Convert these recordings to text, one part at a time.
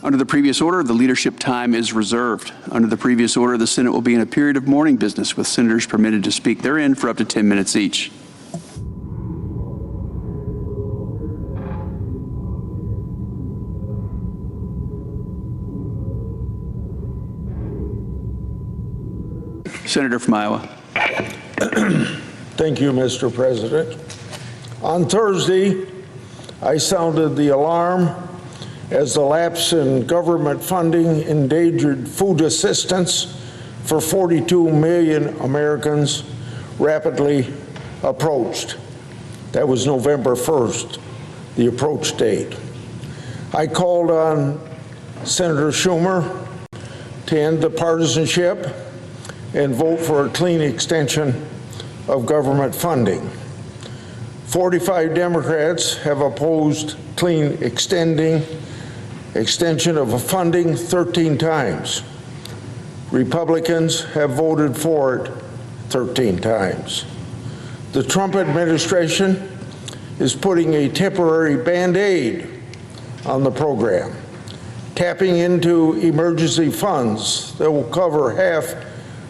Under the previous order, the leadership time is reserved. Under the previous order, the Senate will be in a period of morning business with senators permitted to speak therein for up to 10 minutes each. Senator from Iowa. Thank you, Mr. President. On Thursday, I sounded the alarm as the lapse in government funding endangered food assistance for 42 million Americans rapidly approached. That was November 1st, the approach date. I called on Senator Schumer to end the partisanship and vote for a clean extension of government funding. 45 Democrats have opposed clean extension of funding 13 times. Republicans have voted for it 13 times. The Trump administration is putting a temporary Band-Aid on the program, tapping into emergency funds that will cover half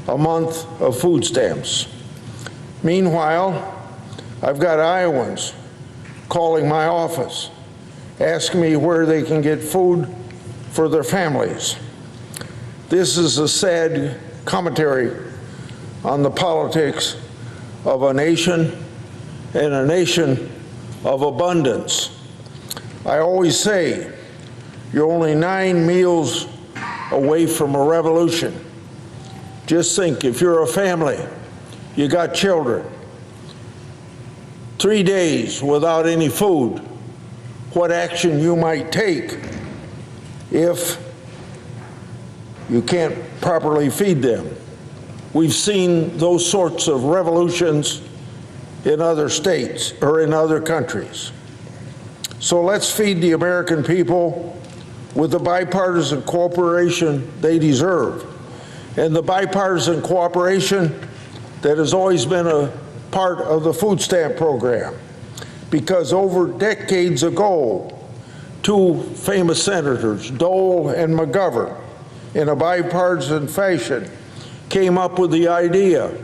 a month of food stamps. Meanwhile, I've got Iowans calling my office, asking me where they can get food for their families. This is a sad commentary on the politics of a nation and a nation of abundance. I always say, you're only 9 meals away from a revolution. Just think, if you're a family, you got children, 3 days without any food, what action you might take if you can't properly feed them. We've seen those sorts of revolutions in other states or in other countries. So let's feed the American people with the bipartisan cooperation they deserve, and the bipartisan cooperation that has always been a part of the food stamp program. Because over decades ago, 2 famous senators, Dole and McGovern, in a bipartisan fashion, came up with the idea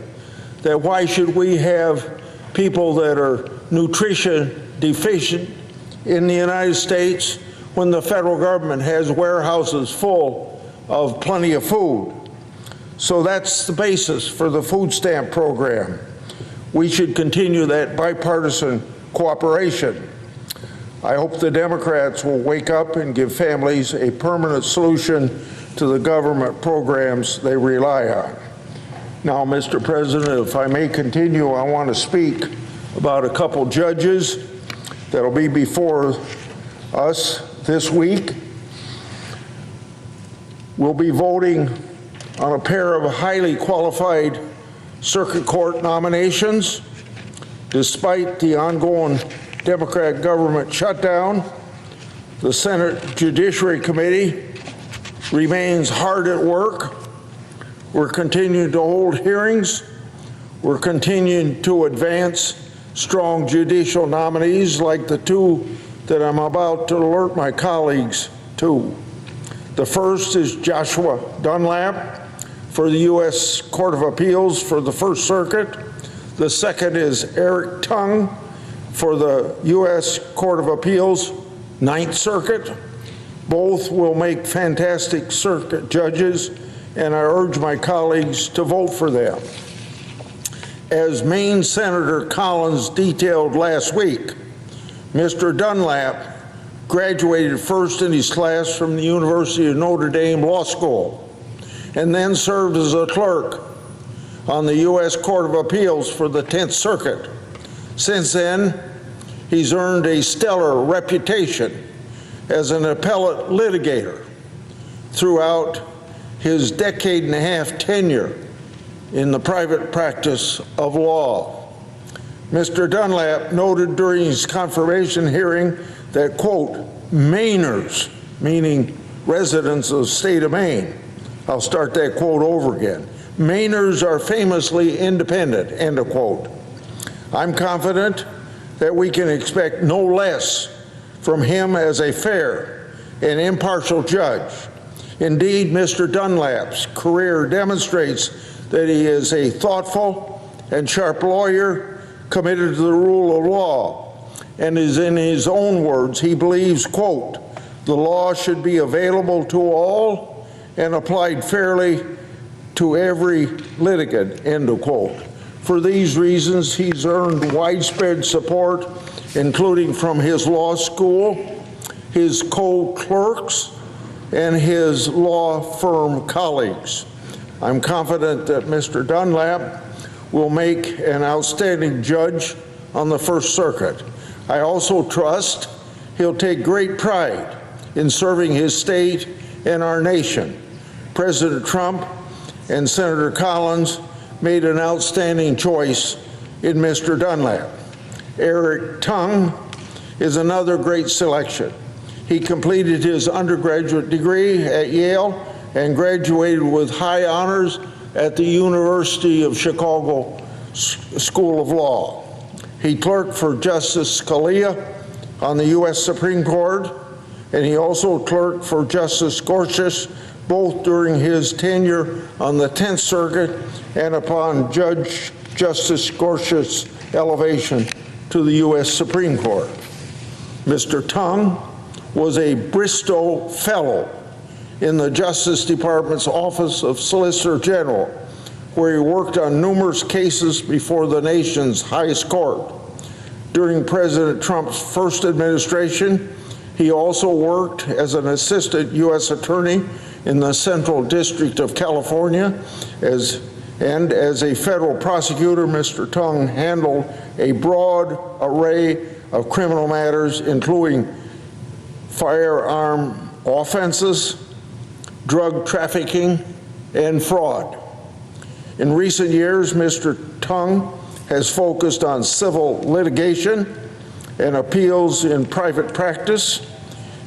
that why should we have people that are nutrition deficient in the United States when the federal government has warehouses full of plenty of food. So that's the basis for the food stamp program. We should continue that bipartisan cooperation. I hope the Democrats will wake up and give families a permanent solution to the government programs they rely on. Now, Mr. President, if I may continue, I want to speak about a couple judges that'll be before us this week. We'll be voting on a pair of highly qualified circuit court nominations. Despite the ongoing Democrat government shutdown, the Senate Judiciary Committee remains hard at work. We're continuing to hold hearings. We're continuing to advance strong judicial nominees like the 2 that I'm about to alert my colleagues to. The first is Joshua Dunlap for the U.S. Court of Appeals for the First Circuit. The second is Eric Tung for the U.S. Court of Appeals, Ninth Circuit. Both will make fantastic circuit judges, and I urge my colleagues to vote for them. As Maine Senator Collins detailed last week, Mr. Dunlap graduated first in his class from the University of Notre Dame Law School, and then served as a clerk on the U.S. Court of Appeals for the 10th Circuit. Since then, he's earned a stellar reputation as an appellate litigator throughout his decade-and-a-half tenure in the private practice of law. Mr. Dunlap noted during his confirmation hearing that, quote, Mainers, meaning residents of the state of Maine, I'll start that quote over again, Mainers are famously independent, end of quote. I'm confident that we can expect no less from him as a fair and impartial judge. Indeed, Mr. Dunlap's career demonstrates that he is a thoughtful and sharp lawyer committed to the rule of law, and is, in his own words, he believes, quote, the law should be available to all and applied fairly to every litigant, end of quote. For these reasons, he's earned widespread support, including from his law school, his co-clerks, and his law firm colleagues. I'm confident that Mr. Dunlap will make an outstanding judge on the First Circuit. I also trust he'll take great pride in serving his state and our nation. President Trump and Senator Collins made an outstanding choice in Mr. Dunlap. Eric Tung is another great selection. He completed his undergraduate degree at Yale and graduated with high honors at the University of Chicago School of Law. He clerked for Justice Scalia on the U.S. Supreme Court, and he also clerked for Justice Gorsuch, both during his tenure on the 10th Circuit and upon Justice Gorsuch's elevation to the U.S. Supreme Court. Mr. Tung was a Bristow Fellow in the Justice Department's Office of Solicitor General, where he worked on numerous cases before the nation's highest court. During President Trump's first administration, he also worked as an assistant U.S. attorney in the Central District of California. And as a federal prosecutor, Mr. Tung handled a broad array of criminal matters, including firearm offenses, drug trafficking, and fraud. In recent years, Mr. Tung has focused on civil litigation and appeals in private practice.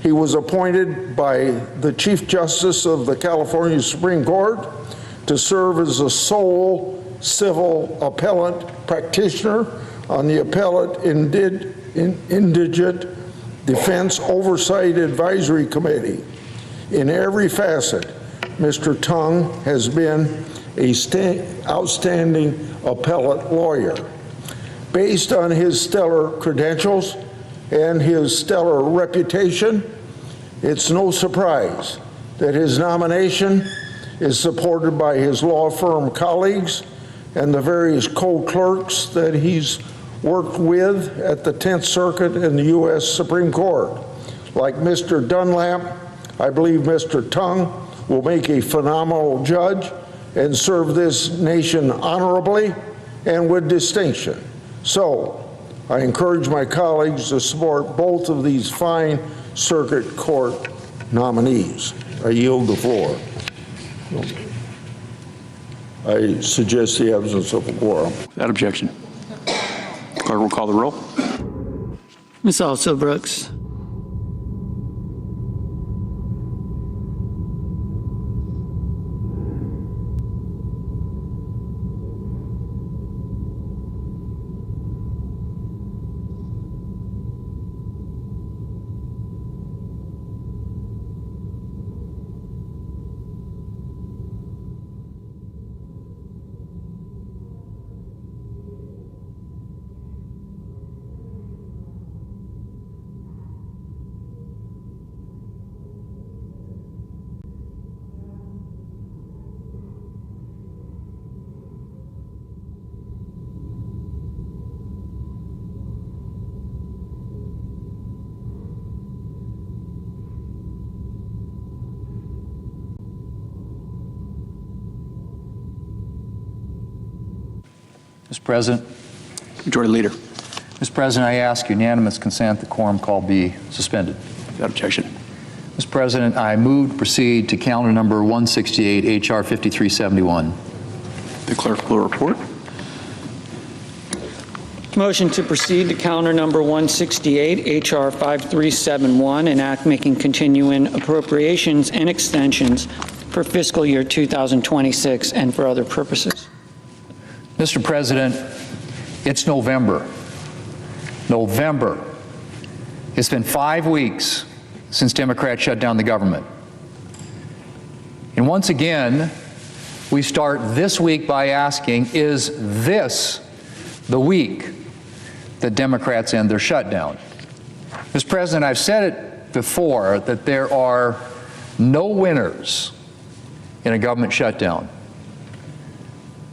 He was appointed by the Chief Justice of the California Supreme Court to serve as the sole civil appellate practitioner on the Appellate Indigent Defense Oversight Advisory Committee. In every facet, Mr. Tung has been an outstanding appellate lawyer. Based on his stellar credentials and his stellar reputation, it's no surprise that his nomination is supported by his law firm colleagues and the various co-clerks that he's worked with at the 10th Circuit and the U.S. Supreme Court. Like Mr. Dunlap, I believe Mr. Tung will make a phenomenal judge and serve this nation honorably and with distinction. So, I encourage my colleagues to support both of these fine circuit court nominees. I yield the floor. I suggest the absence of a quorum. Without objection. Clerk will call the roll. Ms. Also Brooks. Mr. President. Majority Leader. Mr. President, I ask unanimous consent the quorum call be suspended. Without objection. Mr. President, I move to proceed to calendar number 168, H.R. 5371. The clerk will report. Motion to proceed to calendar number 168, H.R. 5371, an act making continuing appropriations and extensions for fiscal year 2026 and for other purposes. Mr. President, it's November. November. It's been 5 weeks since Democrats shut down the government. And once again, we start this week by asking, is this the week that Democrats end their shutdown? Mr. President, I've said it before that there are no winners in a government shutdown.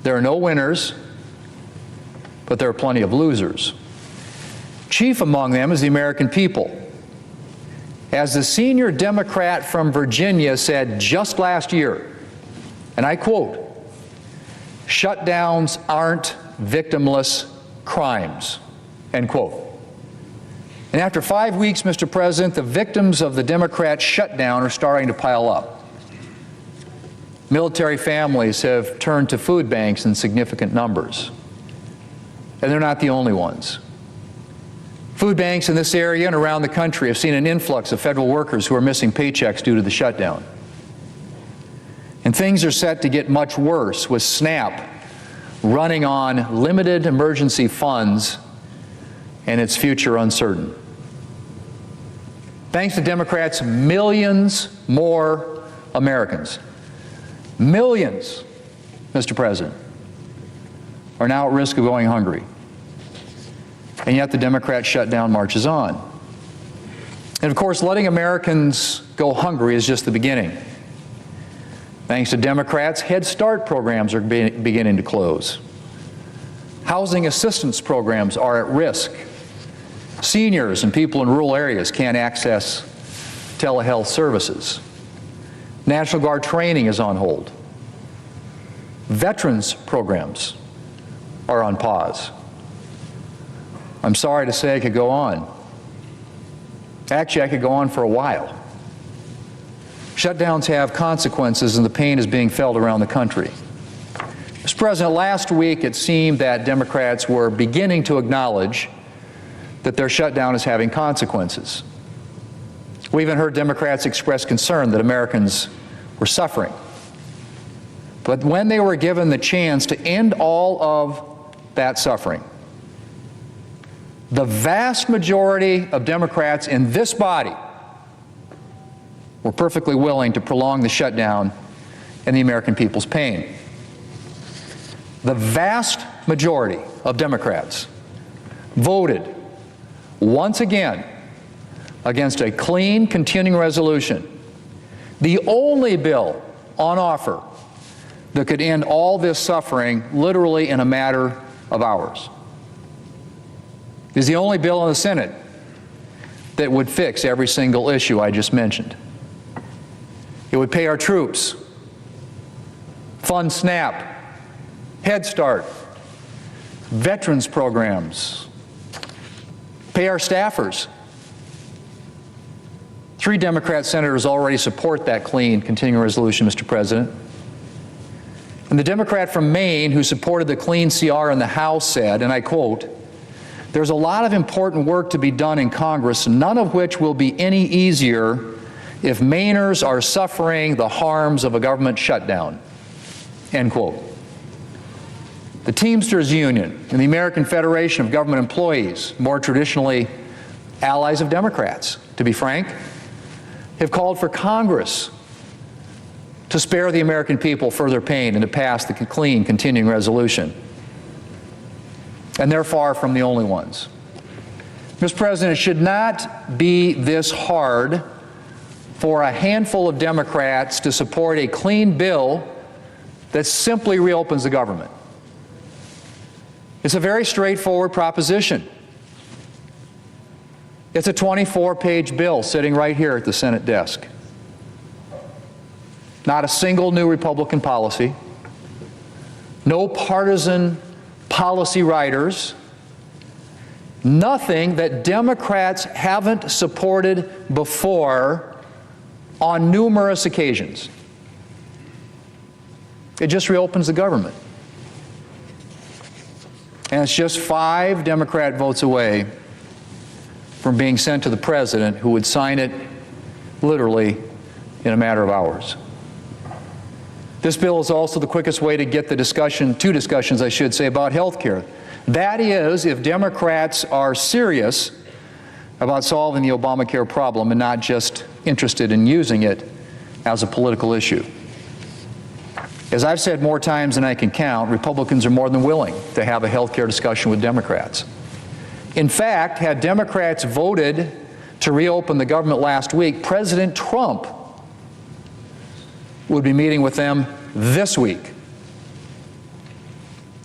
There are no winners, but there are plenty of losers. Chief among them is the American people. As the senior Democrat from Virginia said just last year, and I quote, "Shutdowns aren't victimless crimes," end quote. And after 5 weeks, Mr. President, the victims of the Democrat shutdown are starting to pile up. Military families have turned to food banks in significant numbers. And they're not the only ones. Food banks in this area and around the country have seen an influx of federal workers who are missing paychecks due to the shutdown. And things are set to get much worse, with SNAP running on limited emergency funds and its future uncertain. Thanks to Democrats, millions more Americans, millions, Mr. President, are now at risk of going hungry. And yet the Democrat shutdown marches on. And of course, letting Americans go hungry is just the beginning. Thanks to Democrats, Head Start programs are beginning to close. Housing assistance programs are at risk. Seniors and people in rural areas can't access telehealth services. National Guard training is on hold. Veterans programs are on pause. I'm sorry to say I could go on. Actually, I could go on for a while. Shutdowns have consequences, and the pain is being felt around the country. Mr. President, last week it seemed that Democrats were beginning to acknowledge that their shutdown is having consequences. We even heard Democrats express concern that Americans were suffering. But when they were given the chance to end all of that suffering, the vast majority of Democrats in this body were perfectly willing to prolong the shutdown and the American people's pain. The vast majority of Democrats voted once again against a clean continuing resolution, the only bill on offer that could end all this suffering literally in a matter of hours. It is the only bill in the Senate that would fix every single issue I just mentioned. It would pay our troops, fund SNAP, Head Start, veterans programs, pay our staffers. 3 Democrat senators already support that clean continuing resolution, Mr. President. And the Democrat from Maine who supported the clean CR in the House said, and I quote, "There's a lot of important work to be done in Congress, none of which will be any easier if Mainers are suffering the harms of a government shutdown," end quote. The Teamsters Union and the American Federation of Government Employees, more traditionally allies of Democrats, to be frank, have called for Congress to spare the American people further pain and to pass the clean continuing resolution. And they're far from the only ones. Mr. President, it should not be this hard for a handful of Democrats to support a clean bill that simply reopens the government. It's a very straightforward proposition. It's a 24-page bill sitting right here at the Senate desk. Not a single new Republican policy, no partisan policy writers, nothing that Democrats haven't supported before on numerous occasions. It just reopens the government. And it's just 5 Democrat votes away from being sent to the President, who would sign it literally in a matter of hours. This bill is also the quickest way to get the two discussions, I should say, about health care. That is, if Democrats are serious about solving the Obamacare problem and not just interested in using it as a political issue. As I've said more times than I can count, Republicans are more than willing to have a health care discussion with Democrats. In fact, had Democrats voted to reopen the government last week, President Trump would be meeting with them this week.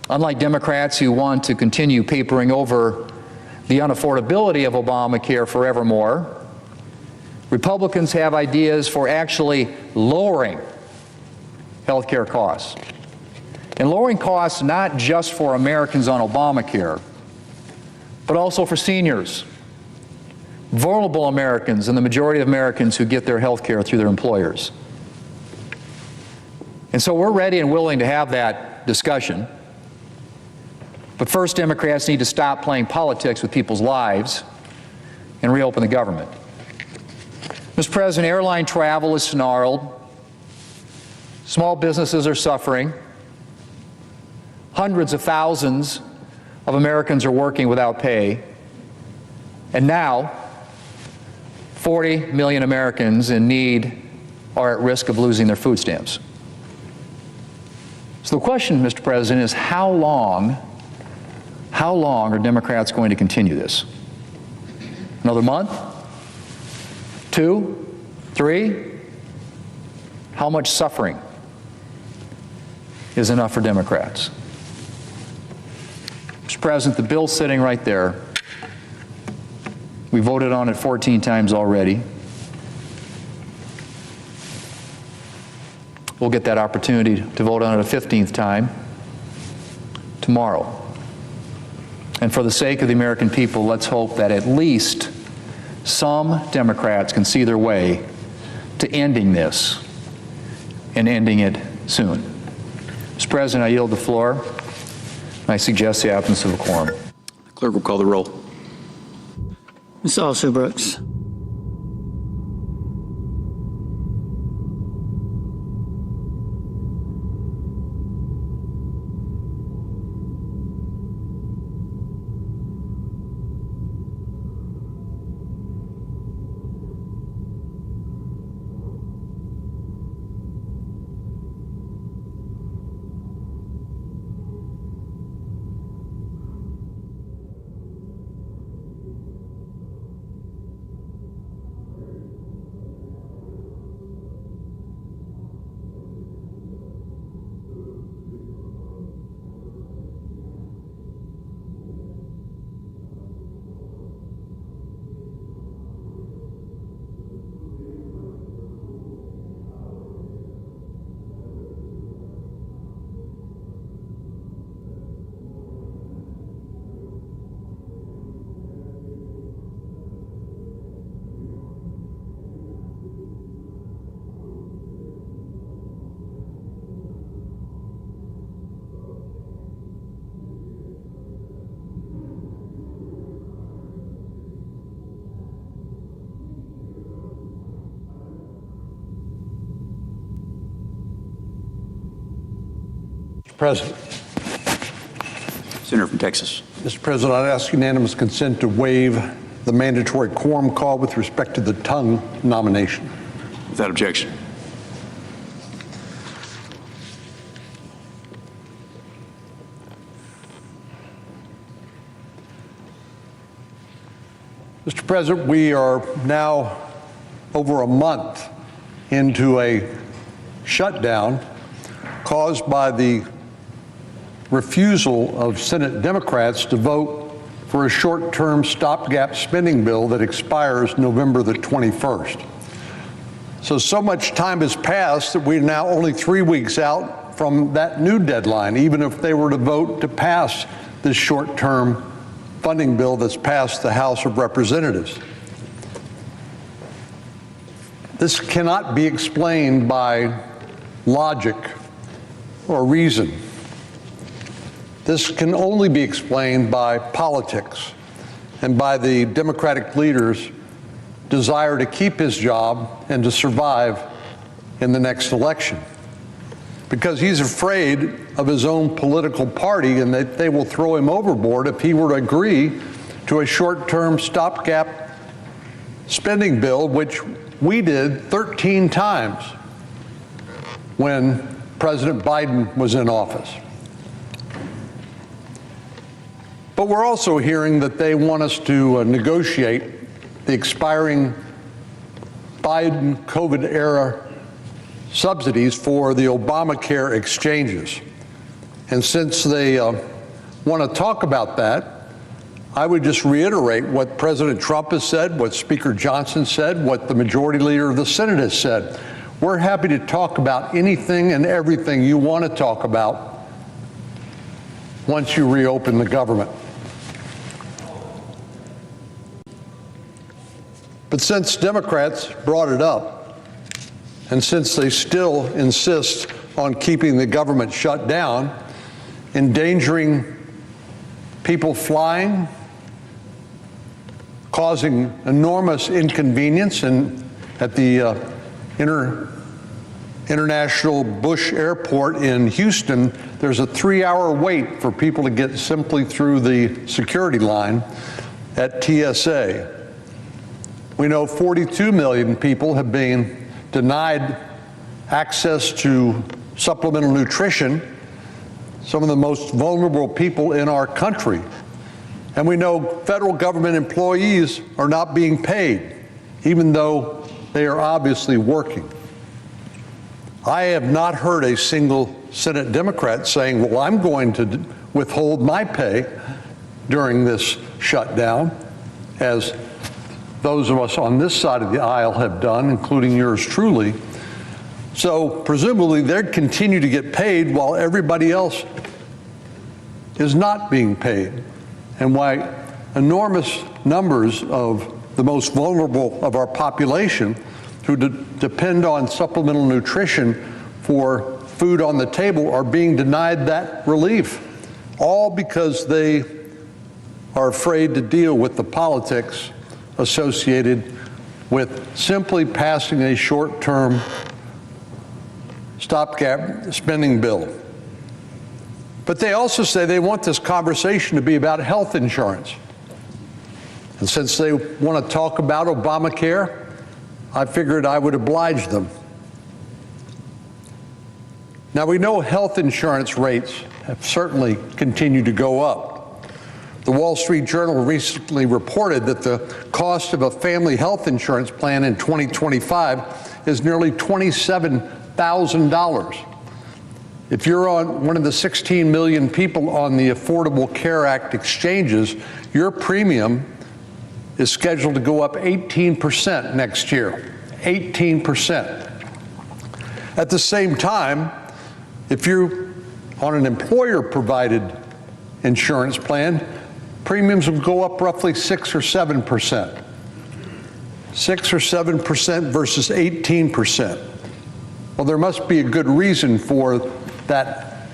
Unlike Democrats who want to continue papering over the unaffordability of Obamacare forevermore, Republicans have ideas for actually lowering health care costs. And lowering costs not just for Americans on Obamacare, but also for seniors, vulnerable Americans, and the majority of Americans who get their health care through their employers. And so we're ready and willing to have that discussion. But first, Democrats need to stop playing politics with people's lives and reopen the government. Mr. President, airline travel is snarled. Small businesses are suffering. Hundreds of thousands of Americans are working without pay. And now, 40 million Americans in need are at risk of losing their food stamps. So the question, Mr. President, is how long are Democrats going to continue this? Another month? 2? 3? How much suffering is enough for Democrats? Mr. President, the bill's sitting right there. We voted on it 14 times already. We'll get that opportunity to vote on it a 15th time tomorrow. And for the sake of the American people, let's hope that at least some Democrats can see their way to ending this and ending it soon. Mr. President, I yield the floor. I suggest the absence of a quorum. The clerk will call the roll. Ms. Alsoo-Brooks. President. Senator from Texas. Mr. President, I'd ask unanimous consent to waive the mandatory quorum call with respect to the Tongue nomination. Without objection. Mr. President, we are now over a month into a shutdown caused by the refusal of Senate Democrats to vote for a short-term stopgap spending bill that expires November the 21st. So much time has passed that we're now only 3 weeks out from that new deadline, even if they were to vote to pass this short-term funding bill that's passed the House of Representatives. This cannot be explained by logic or reason. This can only be explained by politics and by the Democratic leader's desire to keep his job and to survive in the next election. Because he's afraid of his own political party and that they will throw him overboard if he were to agree to a short-term stopgap spending bill, which we did 13 times when President Biden was in office. But we're also hearing that they want us to negotiate the expiring Biden COVID-era subsidies for the Obamacare exchanges. And since they want to talk about that, I would just reiterate what President Trump has said, what Speaker Johnson said, what the Majority Leader of the Senate has said. We're happy to talk about anything and everything you want to talk about once you reopen the government. But since Democrats brought it up, and since they still insist on keeping the government shut down, endangering people flying, causing enormous inconvenience at the International Bush Airport in Houston, there's a 3-hour wait for people to get simply through the security line at TSA. We know 42 million people have been denied access to supplemental nutrition, some of the most vulnerable people in our country. And we know federal government employees are not being paid, even though they are obviously working. I have not heard a single Senate Democrat saying, well, I'm going to withhold my pay during this shutdown, as those of us on this side of the aisle have done, including yours truly. So presumably they'd continue to get paid while everybody else is not being paid, and why enormous numbers of the most vulnerable of our population who depend on supplemental nutrition for food on the table are being denied that relief, all because they are afraid to deal with the politics associated with simply passing a short-term stopgap spending bill. But they also say they want this conversation to be about health insurance. And since they want to talk about Obamacare, I figured I would oblige them. Now, we know health insurance rates have certainly continued to go up. The Wall Street Journal recently reported that the cost of a family health insurance plan in 2025 is nearly $27,000. If you're on one of the 16 million people on the Affordable Care Act exchanges, your premium is scheduled to go up 18% next year. 18%. At the same time, if you're on an employer-provided insurance plan, premiums will go up roughly 6 or 7%. 6 or 7% versus 18%. Well, there must be a good reason for that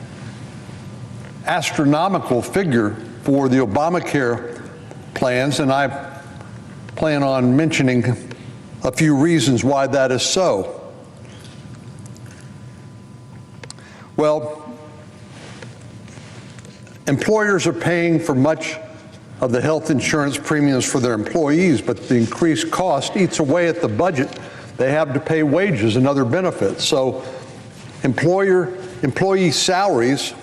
astronomical figure for the Obamacare plans, and I plan on mentioning a few reasons why that is so. Well, employers are paying for much of the health insurance premiums for their employees, but the increased cost eats away at the budget they have to pay wages and other benefits. So employee salaries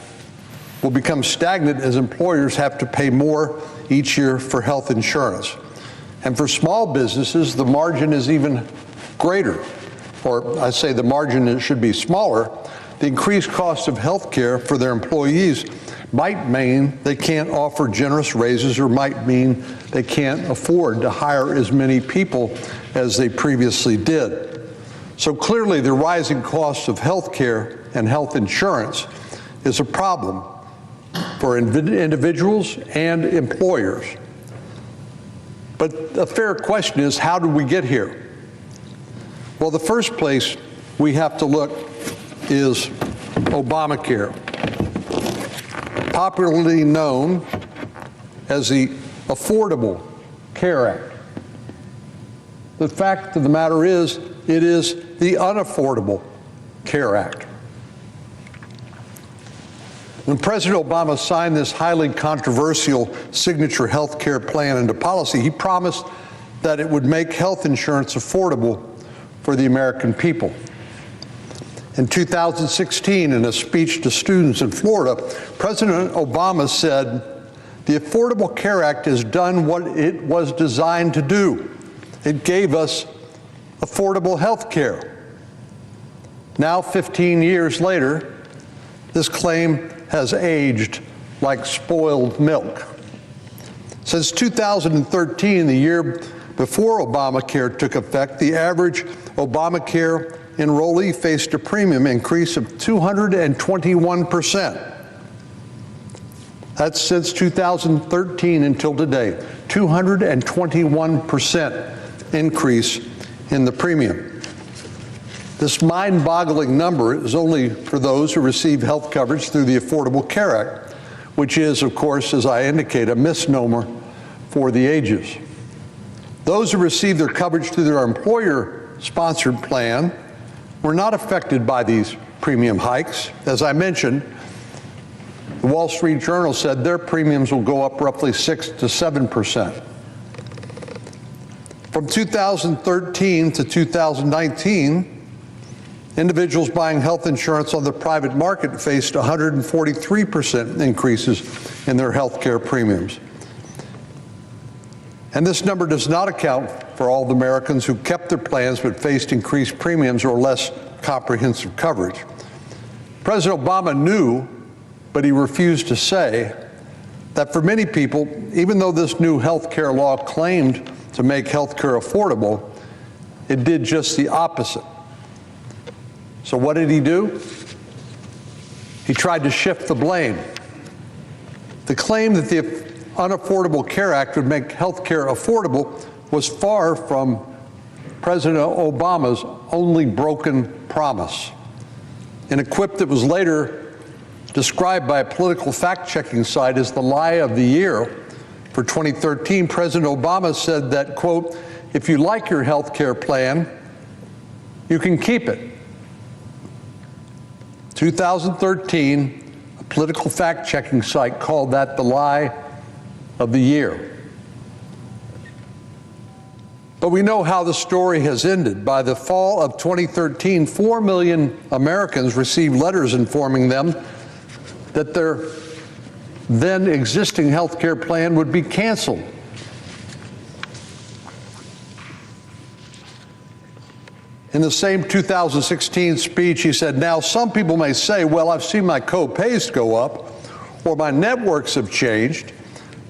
will become stagnant as employers have to pay more each year for health insurance. And for small businesses, the margin is even greater, or I say the margin should be smaller. The increased cost of health care for their employees might mean they can't offer generous raises, or might mean they can't afford to hire as many people as they previously did. So clearly the rising cost of health care and health insurance is a problem for individuals and employers. But a fair question is, how did we get here? Well, the first place we have to look is Obamacare, popularly known as the Affordable Care Act. The fact of the matter is, it is the Unaffordable Care Act. When President Obama signed this highly controversial signature health care plan into policy, he promised that it would make health insurance affordable for the American people. In 2016, in a speech to students in Florida, President Obama said, "The Affordable Care Act has done what it was designed to do. It gave us affordable health care." Now, 15 years later, this claim has aged like spoiled milk. Since 2013, the year before Obamacare took effect, the average Obamacare enrollee faced a premium increase of 221%. That's since 2013 until today, 221% increase in the premium. This mind-boggling number is only for those who receive health coverage through the Affordable Care Act, which is, of course, as I indicate, a misnomer for the ages. Those who receive their coverage through their employer-sponsored plan were not affected by these premium hikes. As I mentioned, the Wall Street Journal said their premiums will go up roughly 6 to 7%. From 2013 to 2019, individuals buying health insurance on the private market faced 143% increases in their health care premiums. And this number does not account for all the Americans who kept their plans but faced increased premiums or less comprehensive coverage. President Obama knew, but he refused to say, that for many people, even though this new health care law claimed to make health care affordable, it did just the opposite. So what did he do? He tried to shift the blame. The claim that the Unaffordable Care Act would make health care affordable was far from President Obama's only broken promise. In a quip that was later described by a political fact-checking site as the lie of the year for 2013, President Obama said that, quote, "If you like your health care plan, you can keep it." 2013, a political fact-checking site called that the lie of the year. But we know how the story has ended. By the fall of 2013, 4 million Americans received letters informing them that their then existing health care plan would be canceled. In the same 2016 speech, he said, "Now some people may say, well, I've seen my co-pays go up or my networks have changed,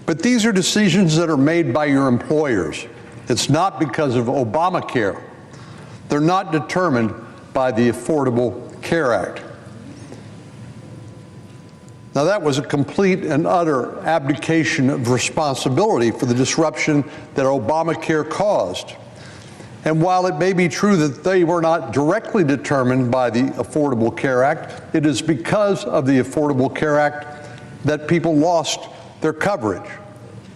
but these are decisions that are made by your employers. It's not because of Obamacare. They're not determined by the Affordable Care Act." Now that was a complete and utter abdication of responsibility for the disruption that Obamacare caused. And while it may be true that they were not directly determined by the Affordable Care Act, it is because of the Affordable Care Act that people lost their coverage,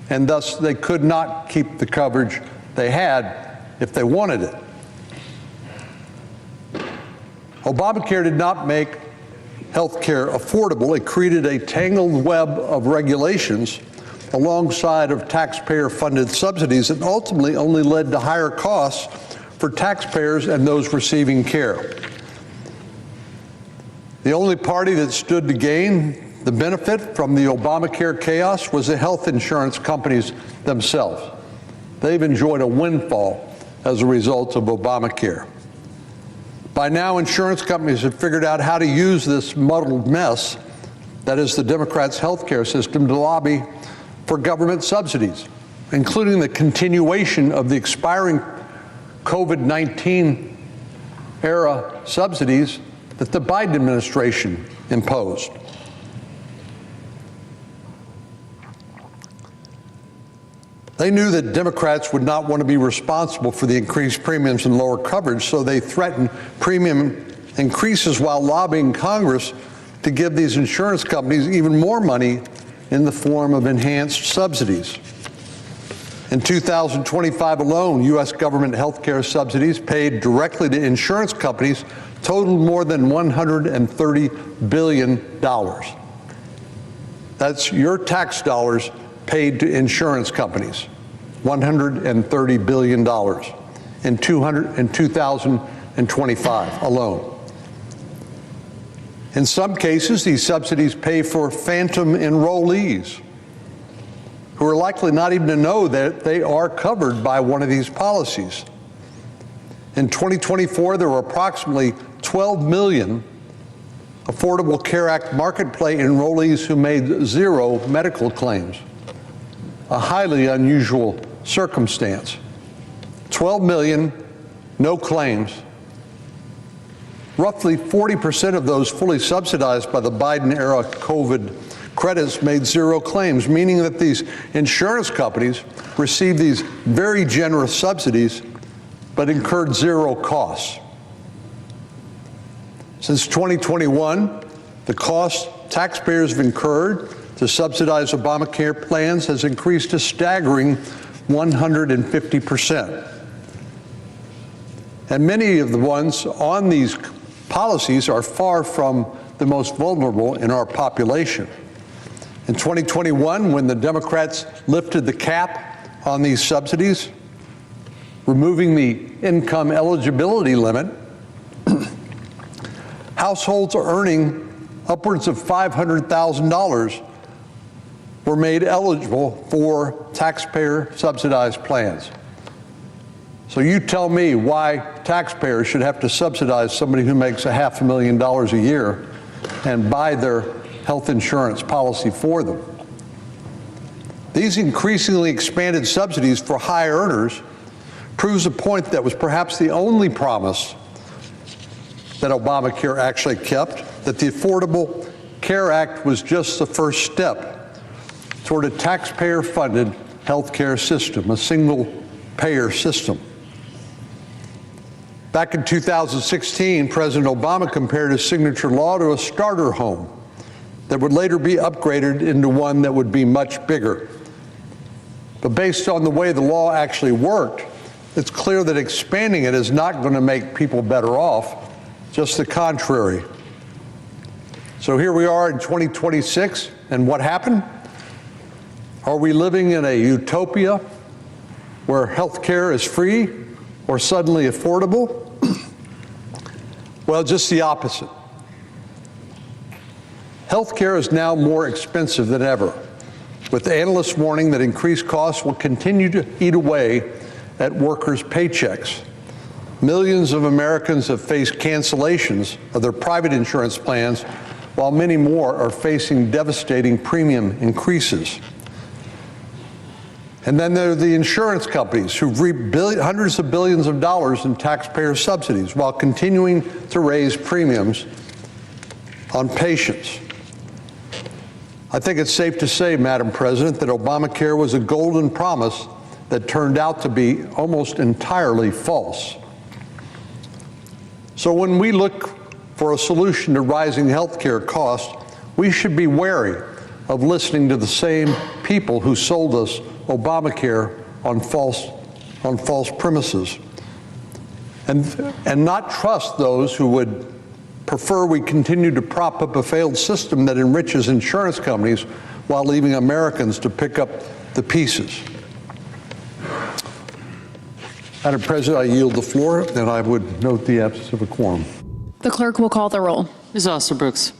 and thus they could not keep the coverage they had if they wanted it. Obamacare did not make health care affordable. It created a tangled web of regulations alongside of taxpayer-funded subsidies that ultimately only led to higher costs for taxpayers and those receiving care. The only party that stood to gain the benefit from the Obamacare chaos was the health insurance companies themselves. They've enjoyed a windfall as a result of Obamacare. By now, insurance companies have figured out how to use this muddled mess, that is the Democrats' health care system, to lobby for government subsidies, including the continuation of the expiring COVID-19 era subsidies that the Biden administration imposed. They knew that Democrats would not want to be responsible for the increased premiums and lower coverage, so they threatened premium increases while lobbying Congress to give these insurance companies even more money in the form of enhanced subsidies. In 2025 alone, U.S. government health care subsidies paid directly to insurance companies totaled more than $130 billion. That's your tax dollars paid to insurance companies, $130 billion. in 2025 alone. In some cases, these subsidies pay for phantom enrollees who are likely not even to know that they are covered by one of these policies. In 2024, there were approximately 12 million Affordable Care Act Marketplace enrollees who made zero medical claims, a highly unusual circumstance. 12 million, no claims. Roughly 40% of those fully subsidized by the Biden-era COVID credits made zero claims, meaning that these insurance companies received these very generous subsidies but incurred zero costs. Since 2021, the cost taxpayers have incurred to subsidize Obamacare plans has increased a staggering 150%. And many of the ones on these policies are far from the most vulnerable in our population. In 2021, when the Democrats lifted the cap on these subsidies, removing the income eligibility limit, households earning upwards of $500,000 were made eligible for taxpayer-subsidized plans. So you tell me why taxpayers should have to subsidize somebody who makes $500,000 a year and buy their health insurance policy for them. These increasingly expanded subsidies for high earners proves a point that was perhaps the only promise that Obamacare actually kept, that the Affordable Care Act was just the first step toward a taxpayer-funded health care system, a single-payer system. Back in 2016, President Obama compared his signature law to a starter home that would later be upgraded into one that would be much bigger. But based on the way the law actually worked, it's clear that expanding it is not going to make people better off, just the contrary. So here we are in 2026, and what happened? Are we living in a utopia where health care is free or suddenly affordable? Well, just the opposite. Health care is now more expensive than ever, with analysts warning that increased costs will continue to eat away at workers' paychecks. Millions of Americans have faced cancellations of their private insurance plans, while many more are facing devastating premium increases. And then there are the insurance companies who've reaped hundreds of billions of dollars in taxpayer subsidies while continuing to raise premiums on patients. I think it's safe to say, Madam President, that Obamacare was a golden promise that turned out to be almost entirely false. So when we look for a solution to rising health care costs, we should be wary of listening to the same people who sold us Obamacare on false premises, and not trust those who would prefer we continue to prop up a failed system that enriches insurance companies while leaving Americans to pick up the pieces. Madam President, I yield the floor, and I would note the absence of a quorum. The clerk will call the roll. Ms. Osterbrooks.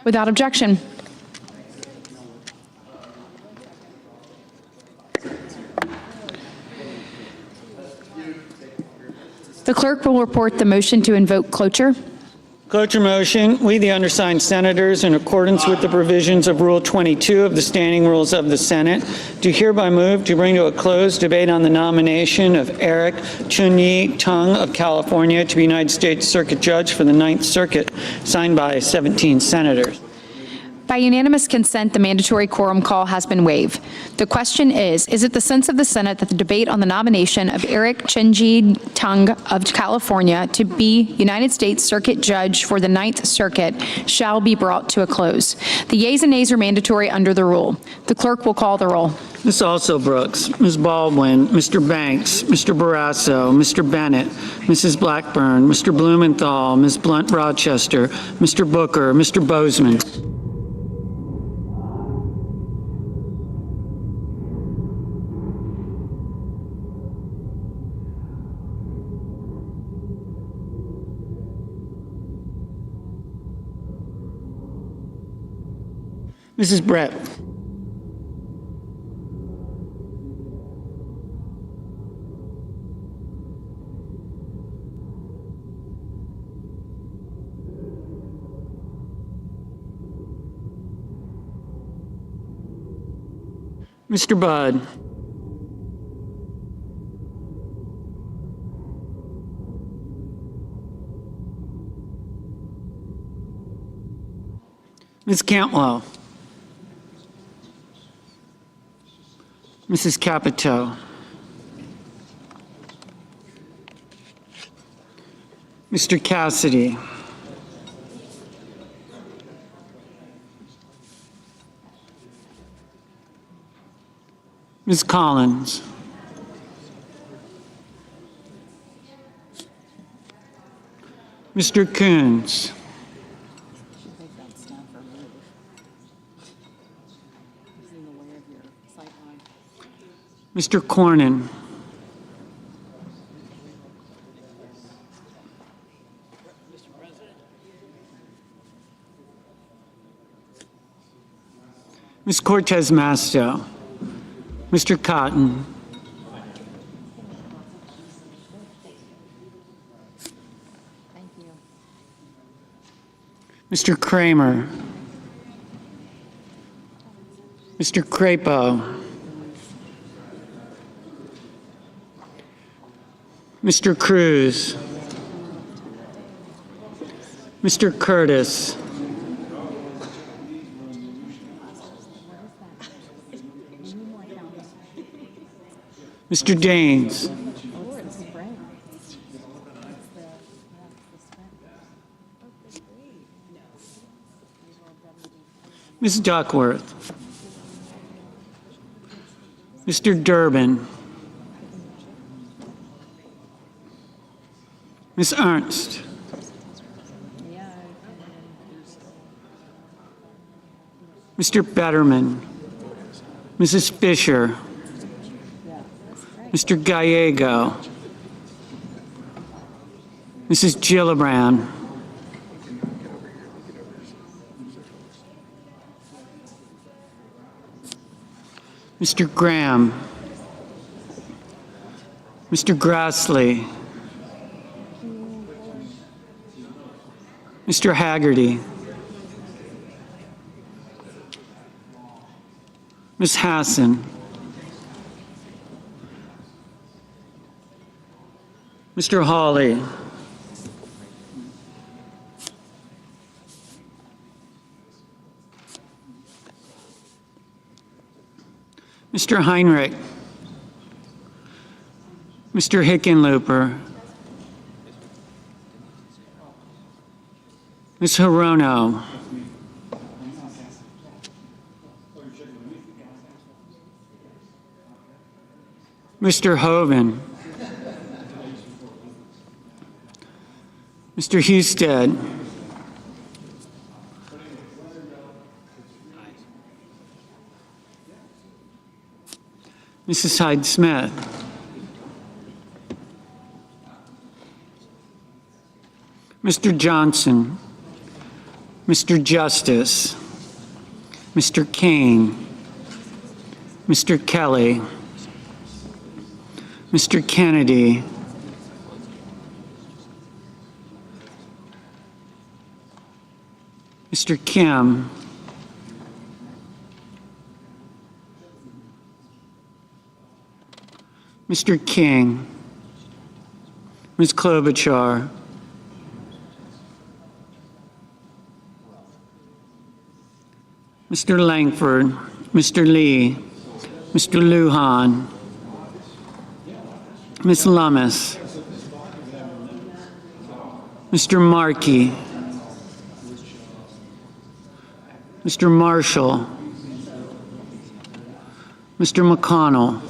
Without objection. The clerk will report the motion to invoke cloture. Cloture motion. We, the undersigned senators, in accordance with the provisions of Rule 22 of the Standing Rules of the Senate, do hereby move to bring to a close debate on the nomination of Eric Chun-Yi Tung of California to be United States Circuit Judge for the Ninth Circuit, signed by 17 senators. By unanimous consent, the mandatory quorum call has been waived. The question is it the sense of the Senate that the debate on the nomination of Eric Chun-Yi Tung of California to be United States Circuit Judge for the Ninth Circuit shall be brought to a close? The yeas and nays are mandatory under the rule. The clerk will call the roll. Ms. Also Brooks, Ms. Baldwin, Mr. Banks, Mr. Barrasso, Mr. Bennett, Mrs. Blackburn, Mr. Blumenthal, Ms. Blunt Rochester, Mr. Booker, Mr. Bozeman. Mrs. Brett. Mr. Budd. Ms. Cantwell. Mrs. Capito. Mr. Cassidy. Ms. Collins. Mr. Coons. Mr. Cornyn. Ms. Cortez Masto. Mr. Cotton. Mr. Kramer. Mr. Crapo. Mr. Cruz. Mr. Curtis. Mr. Daines. Ms. Duckworth. Mr. Durbin. Ms. Ernst. Mr. Betterman. Mrs. Fisher. Mr. Gallego. Mrs. Gillibrand. Mr. Graham. Mr. Grassley. Mr. Haggerty. Ms. Hassan. Mr. Hawley. Mr. Heinrich. Mr. Hickenlooper. Ms. Hirono. Mr. Hoven. Mr. Husted. Mrs. Hyde-Smith. Mr. Johnson. Mr. Justice, Mr. Kane, Mr. Kelly, Mr. Kennedy, Mr. Kim, Mr. King, Ms. Klobuchar, Mr. Langford, Mr. Lee, Mr. Lujan, Ms. Lummis, Mr. Markey, Mr. Marshall, Mr. McConnell,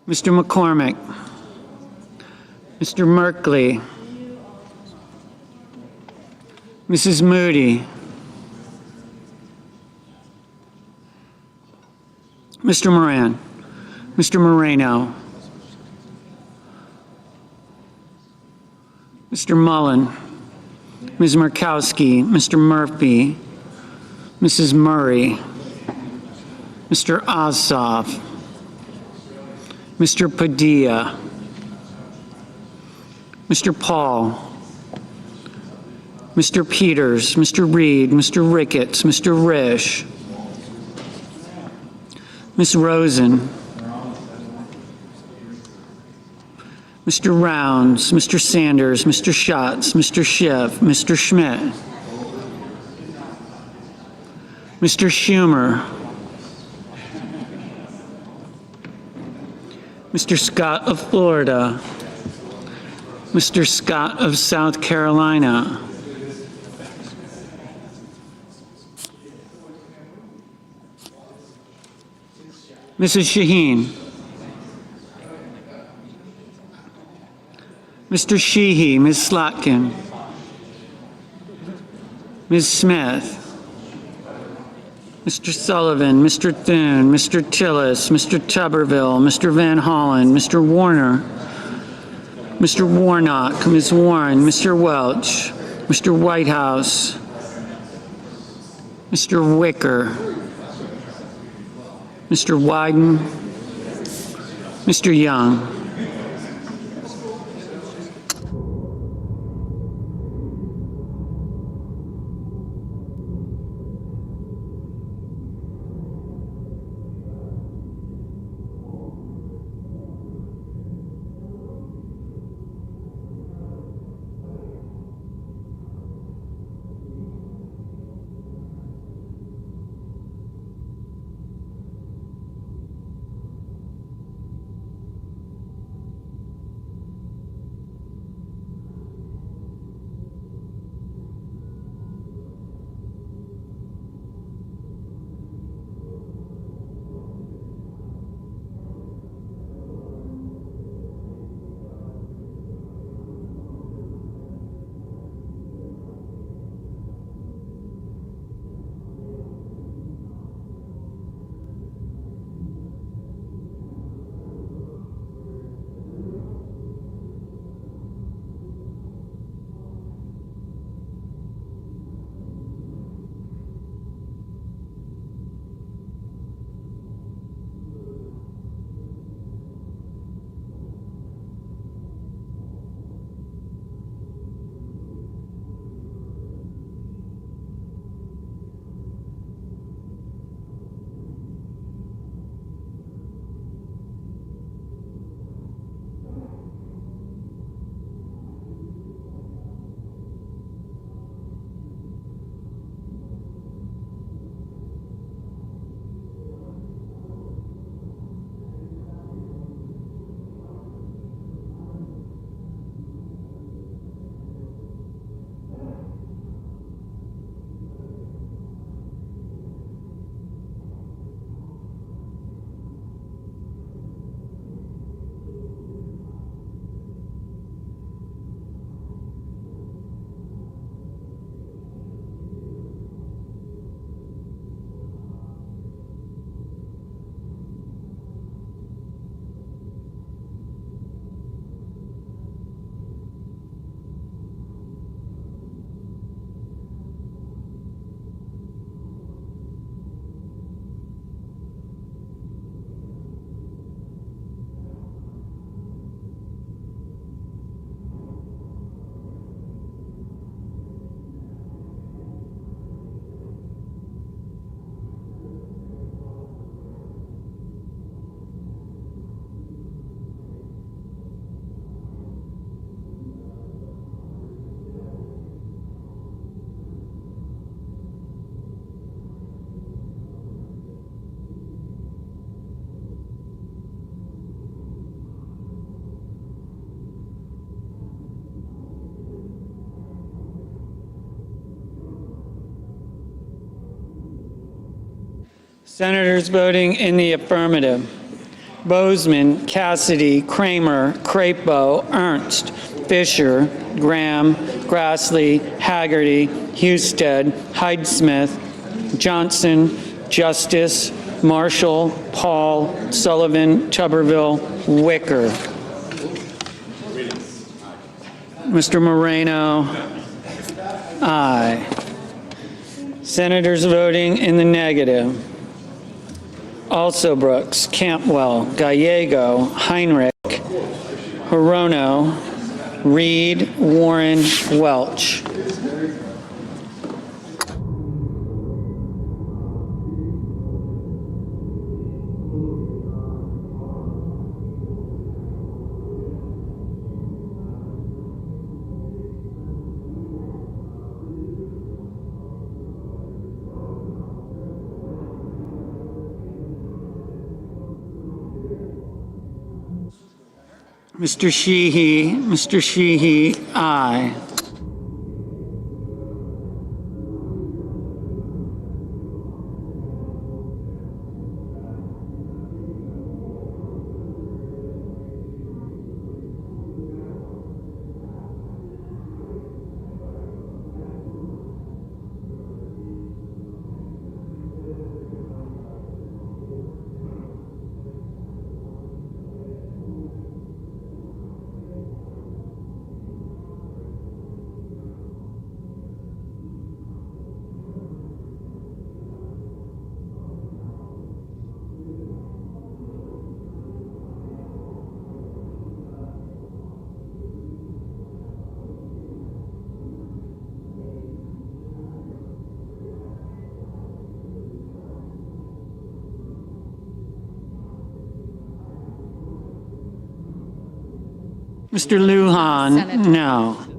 Mr. McCormick, Mr. Merkley, Mrs. Moody, Mr. Moran, Mr. Moreno, Mr. Mullen, Ms. Murkowski, Mr. Murphy, Mrs. Murray, Mr. Ossoff, Mr. Padilla, Mr. Paul, Mr. Peters, Mr. Reed, Mr. Ricketts, Mr. Risch, Ms. Rosen, Mr. Rounds, Mr. Sanders, Mr. Schatz, Mr. Schiff, Mr. Schmidt, Mr. Schumer, Mr. Scott of Florida, Mr. Scott of South Carolina, Mrs. Shaheen, Mr. Sheehy, Ms. Slotkin, Ms. Smith, Mr. Sullivan, Mr. Thune, Mr. Tillis, Mr. Tuberville, Mr. Van Hollen, Mr. Warner, Mr. Warnock, Ms. Warren, Mr. Welch, Mr. Whitehouse, Mr. Wicker, Mr. Wyden, Mr. Young. Senators voting in the affirmative: Bozeman, Cassidy, Kramer, Crapo, Ernst, Fisher, Graham, Grassley, Haggerty, Husted, Hyde-Smith, Johnson, Justice, Marshall, Paul, Sullivan, Tuberville, Wicker. Mr. Moreno, aye. Senators voting in the negative: Also Brooks, Campwell, Gallego, Heinrich, Hirono, Reed, Warren, Welch. Mr. Sheehy, aye. Mr. Lujan, Senator. no.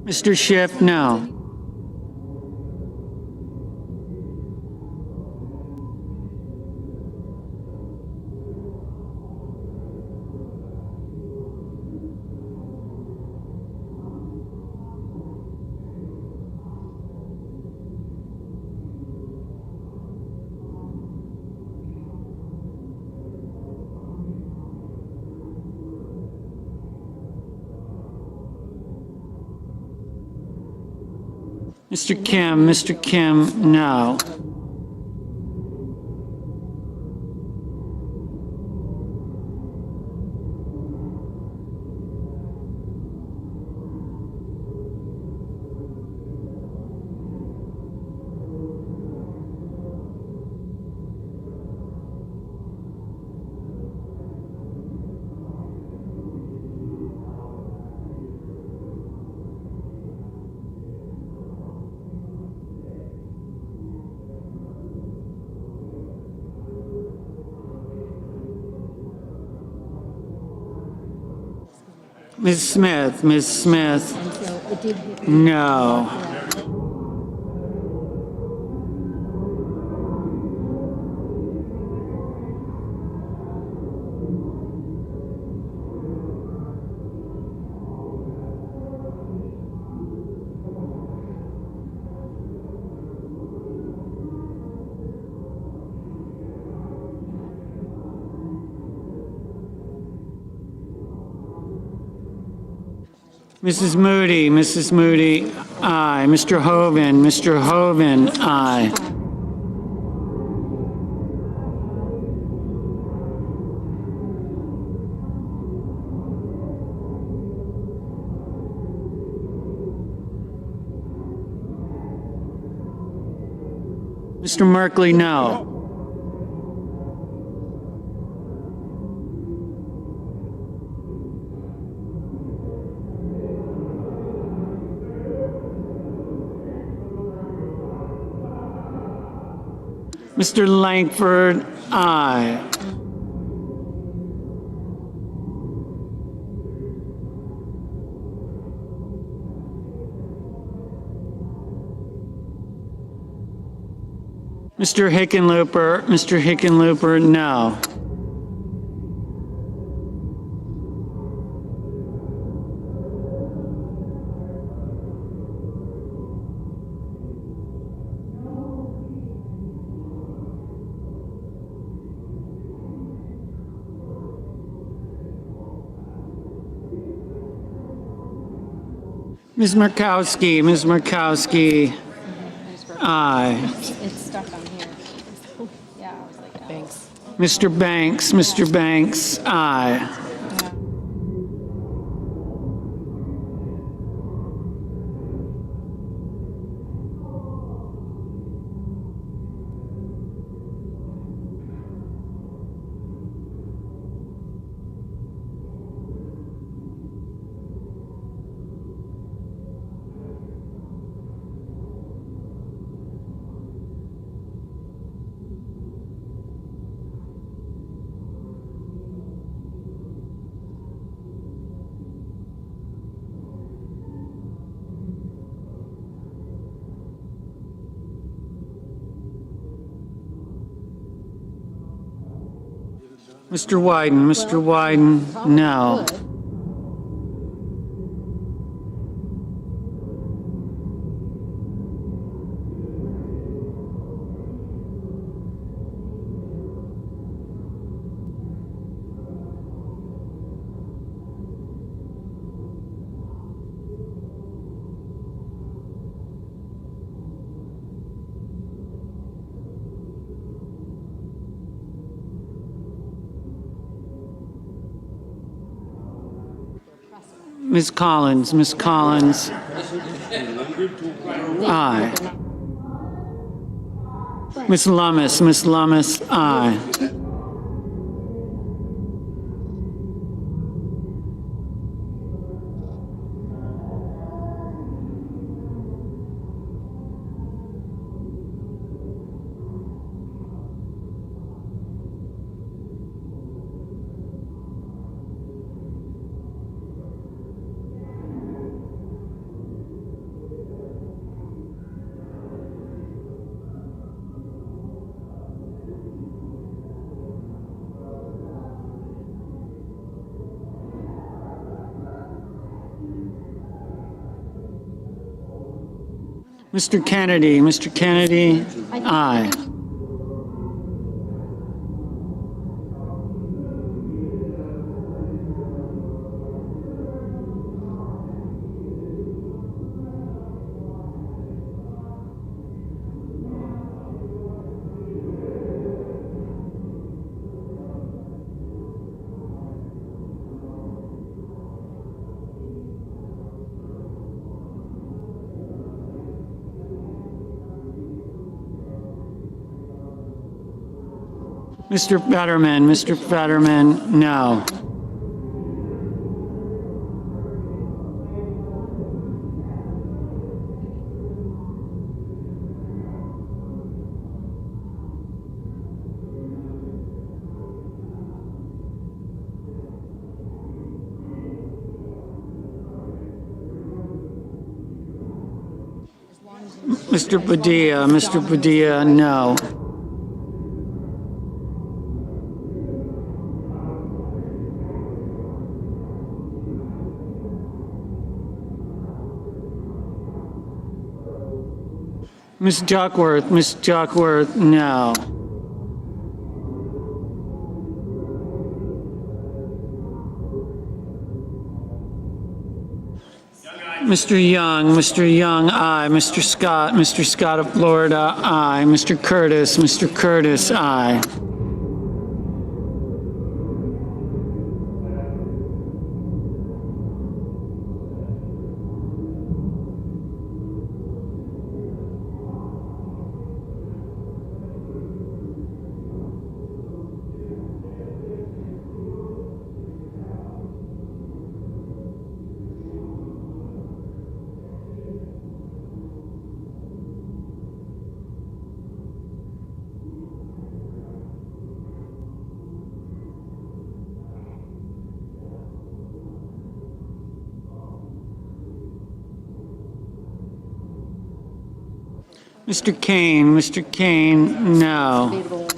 Mr. Schiff, no. Mr. Kim, no. Ms. Smith, Ms. Smith, And so it did hit. no. Mrs. Moody, aye. Mr. Hoven, aye. Mr. Merkley, no. Mr. Langford, aye. Mr. Hickenlooper, no. Ms. Murkowski, aye. It's stuck on here. Yeah, I was like, thanks. Mr. Banks, aye. Mr. Wyden, no. Ms. Collins, aye. Ms. Lummis, aye. Mr. Kennedy, aye. Mr. Fetterman, no. Mr. Padilla, no. Ms. Duckworth, no. Mr. Young, aye. Mr. Scott of Florida, aye. Mr. Curtis, aye. Mr. Kane, no.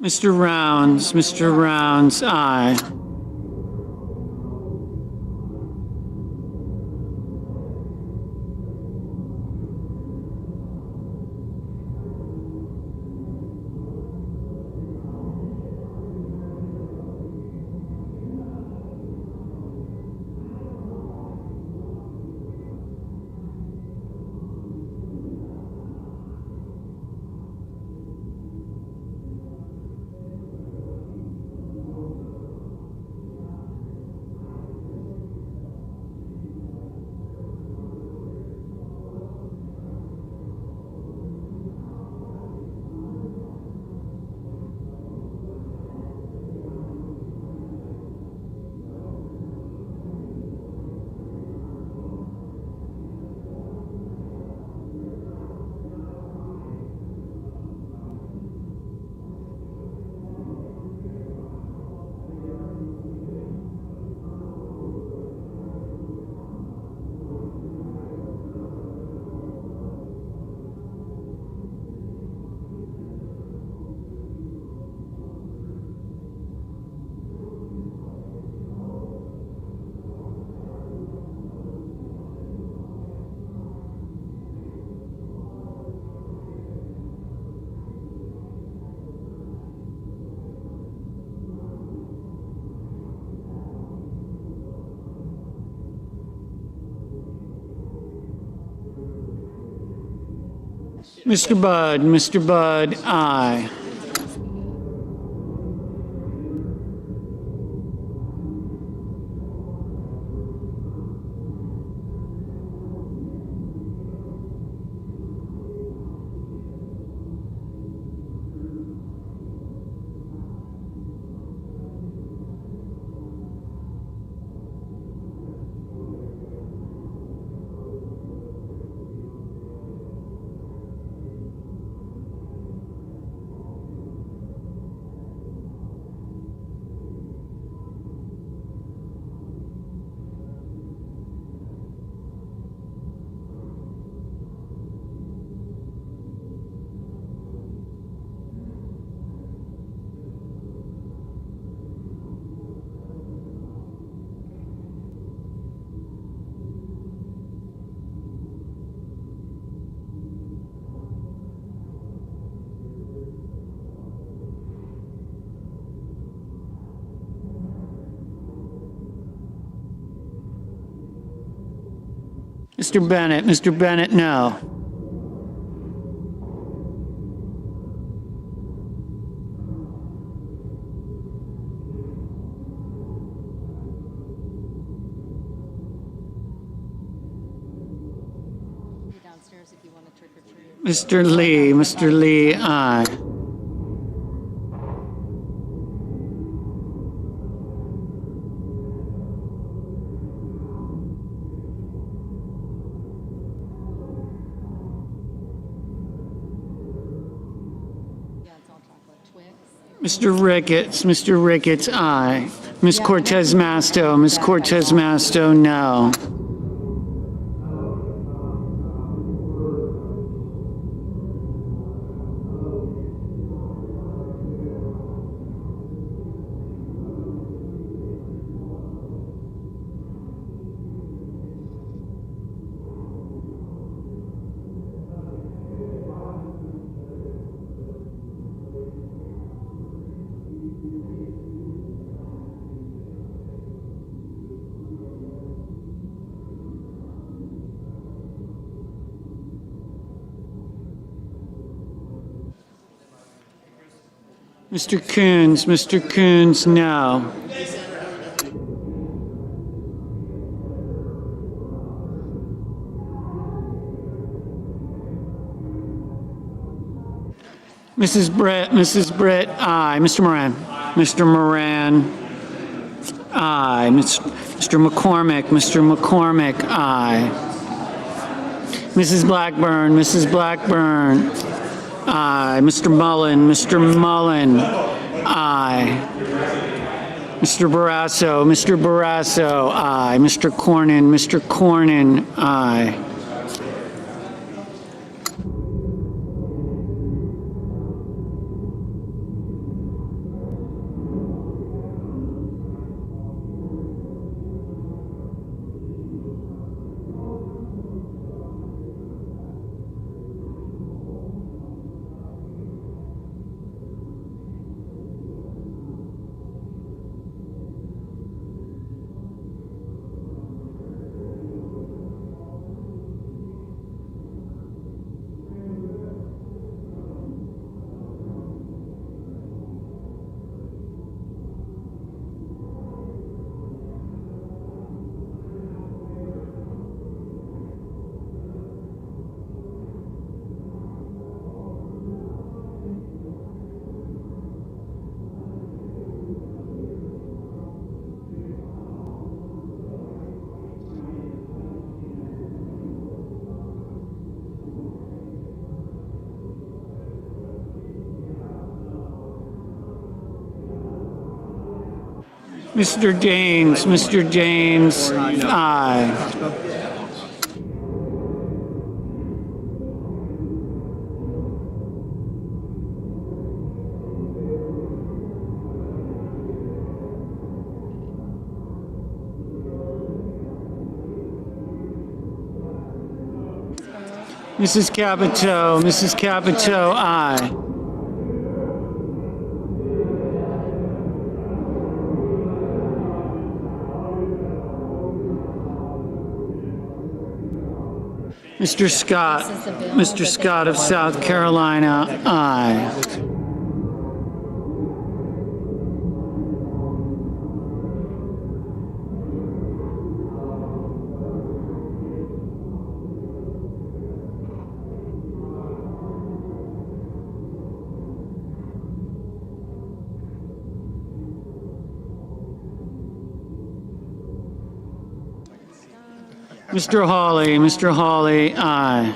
Mr. Rounds, aye. Mr. Budd, aye. Mr. Bennett, no. Downstairs if you want to trick or treat. Mr. Lee, aye. Mr. Ricketts, aye. Ms. Cortez Masto, no. Mr. Coons, no. Mrs. Britt, aye. Mr. Moran, aye. Mr. McCormick, aye. Mrs. Blackburn, aye. Mr. Mullen, aye. Mr. Barrasso, aye. Mr. Cornyn, aye. Mr. Daines, aye. Mrs. Capito, aye. Mr. Scott of South Carolina, aye. Mr. Hawley, aye.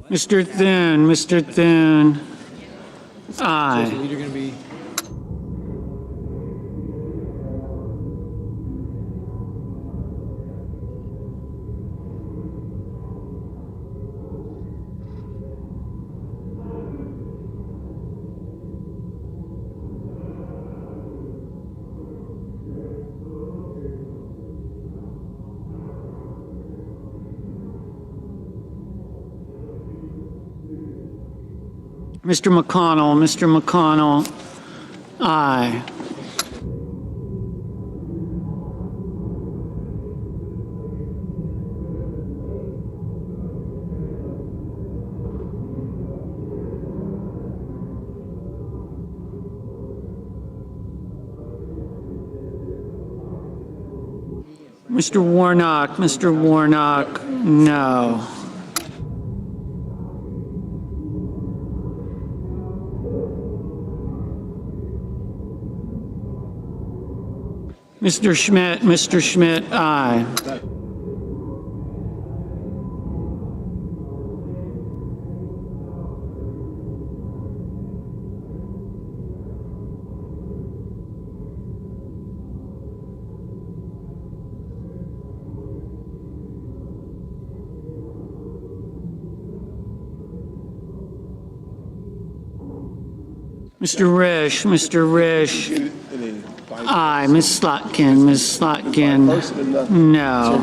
Mr. Thune, aye. Mr. McConnell, aye. Mr. Warnock, no. Mr. Schmidt, aye. Mr. Risch, aye. Ms. Slotkin, no.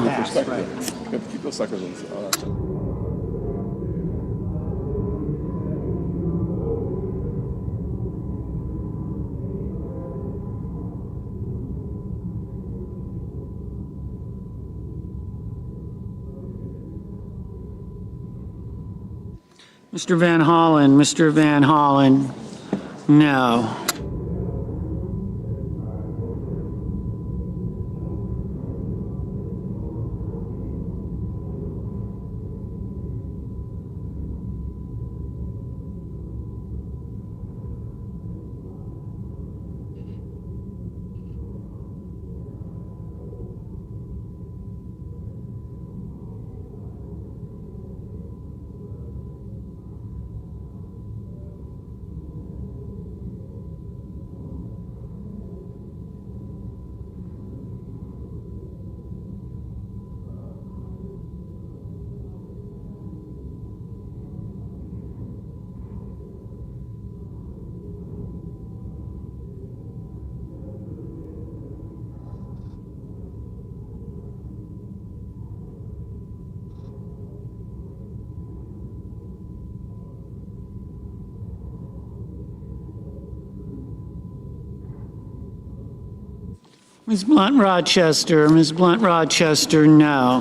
Mr. Van Hollen, no. Ms. Blunt Rochester, no.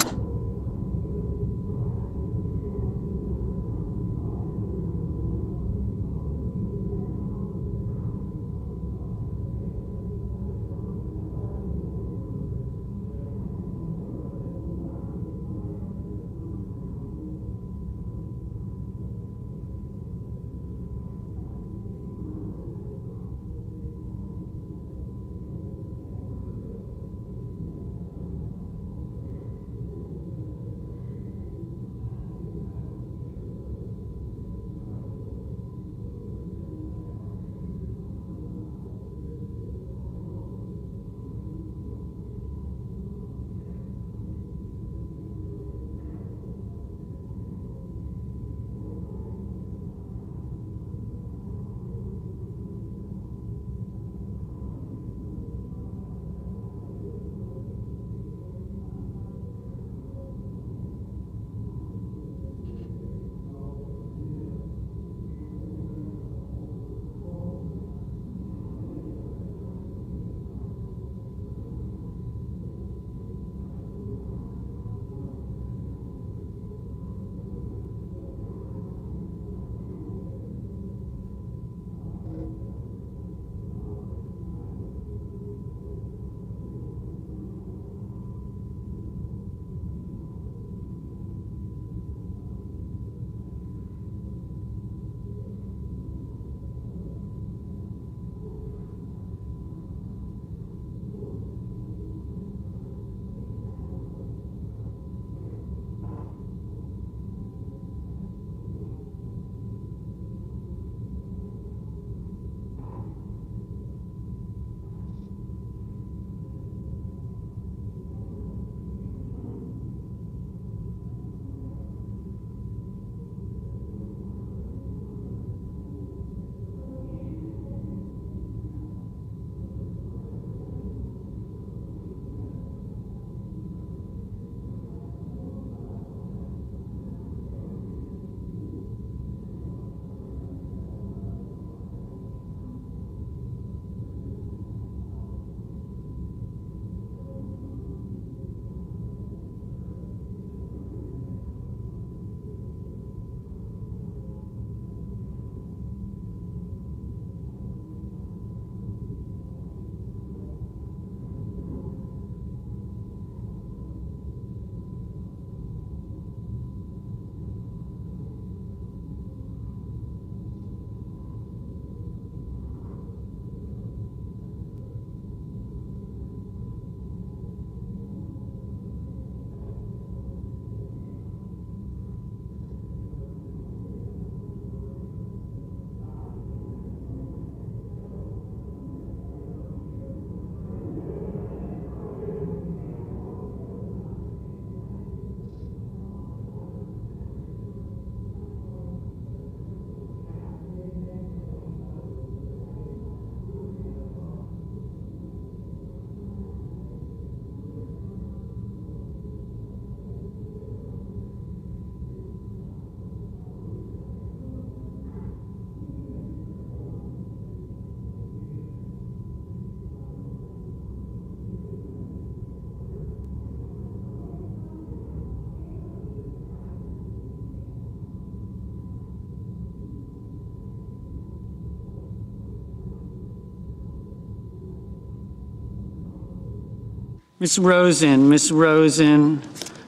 Ms. Rosen,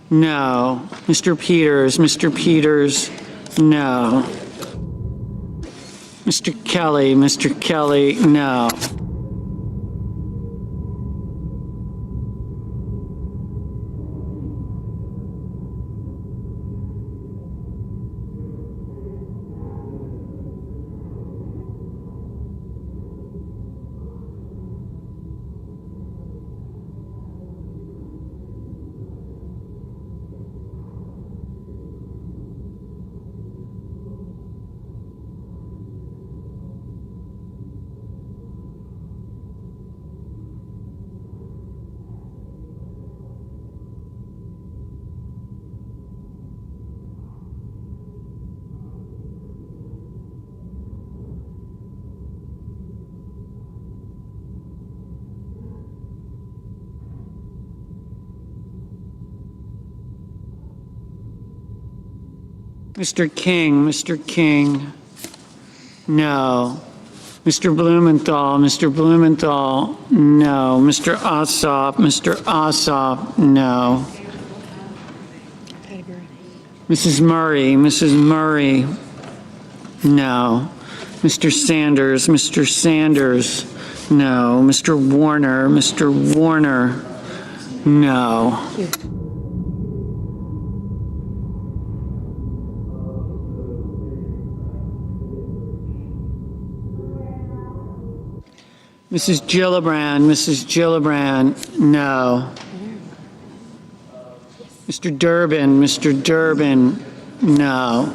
no. Mr. Peters, no. Mr. Kelly, no. Mr. King, no. Mr. Blumenthal, no. Mr. Ossoff, no. Mrs. Murray, no. Mr. Sanders, no. Mr. Warner, no. Mrs. Gillibrand, no. Mr. Durbin, no.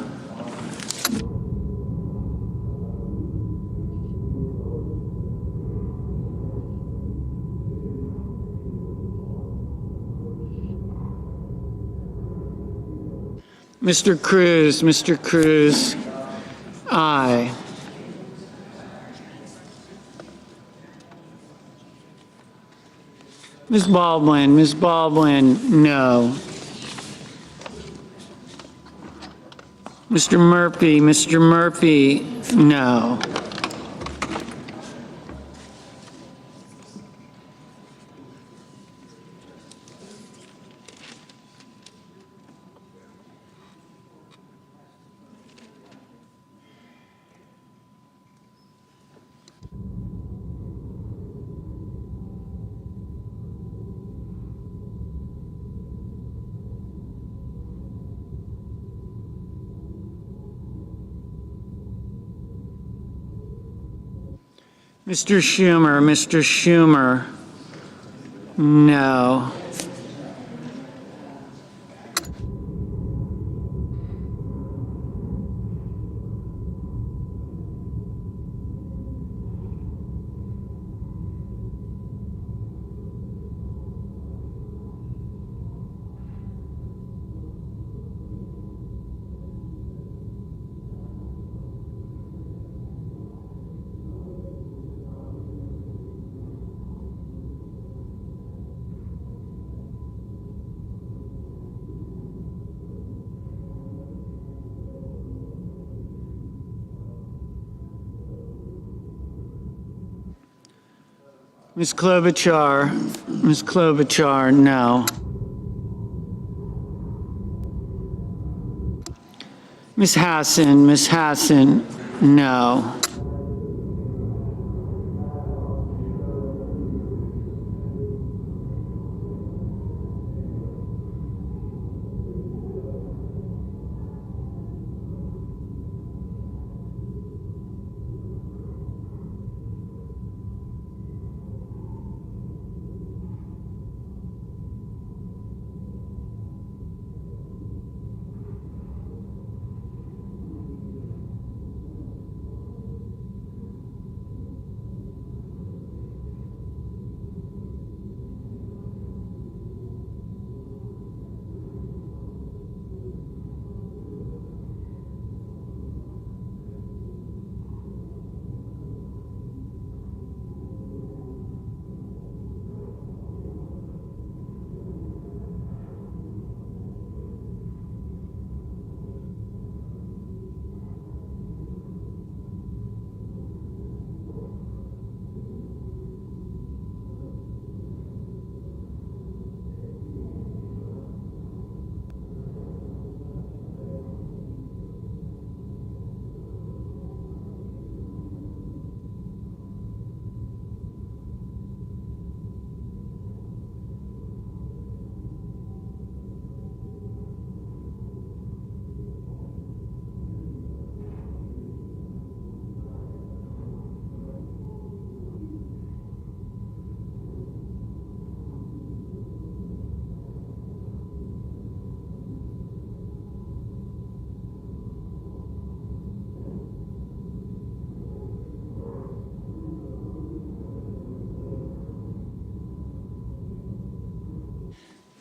Mr. Cruz, aye. Ms. Baldwin, no. Mr. Murphy, no. Mr. Schumer, no. Ms. Klobuchar, no. Ms. Hassan, no.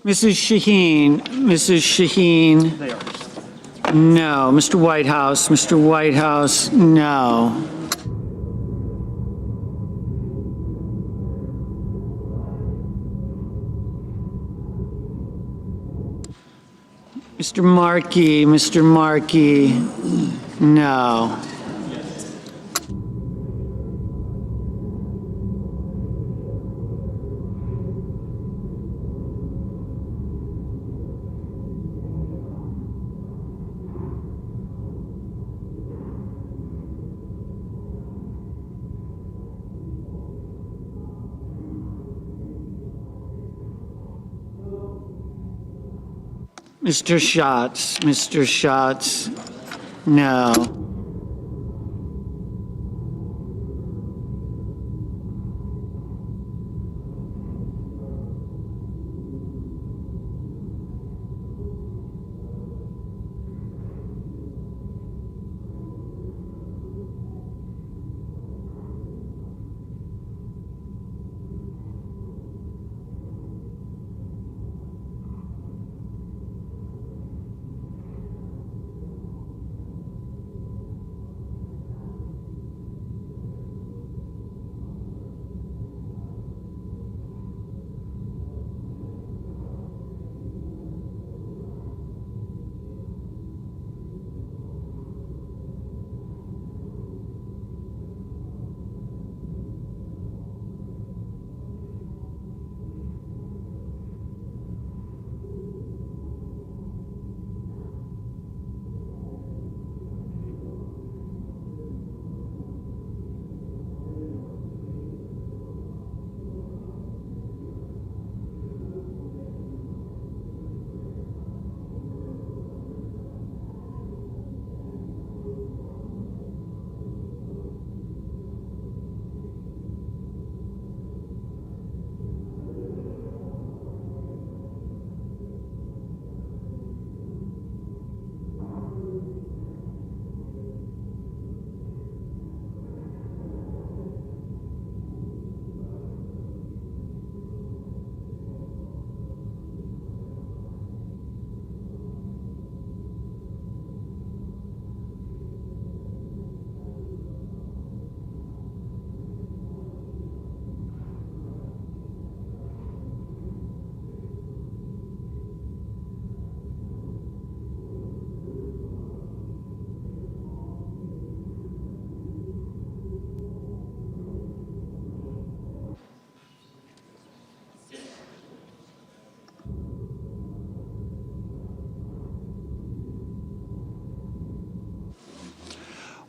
Mrs. Shaheen, no. Mr. Whitehouse, no. Mr. Markey, no. Mr. Schatz, no.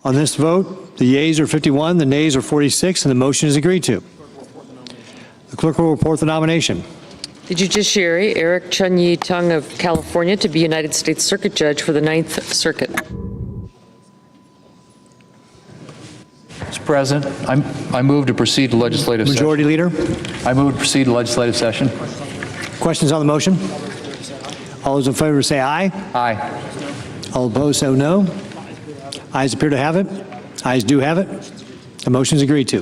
On this vote, the yeas are 51, the nays are 46, and the motion is agreed to. The clerk will report the nomination. The judiciary, Eric Chun-Yi Tung of California, to be United States Circuit Judge for the Ninth Circuit. Mr. President, I move to proceed to legislative session. Majority Leader, I move to proceed to legislative session. questions on the motion? All those in favor say aye. Aye. All opposed say no. Ayes appear to have it. Ayes do have it. The motion is agreed to.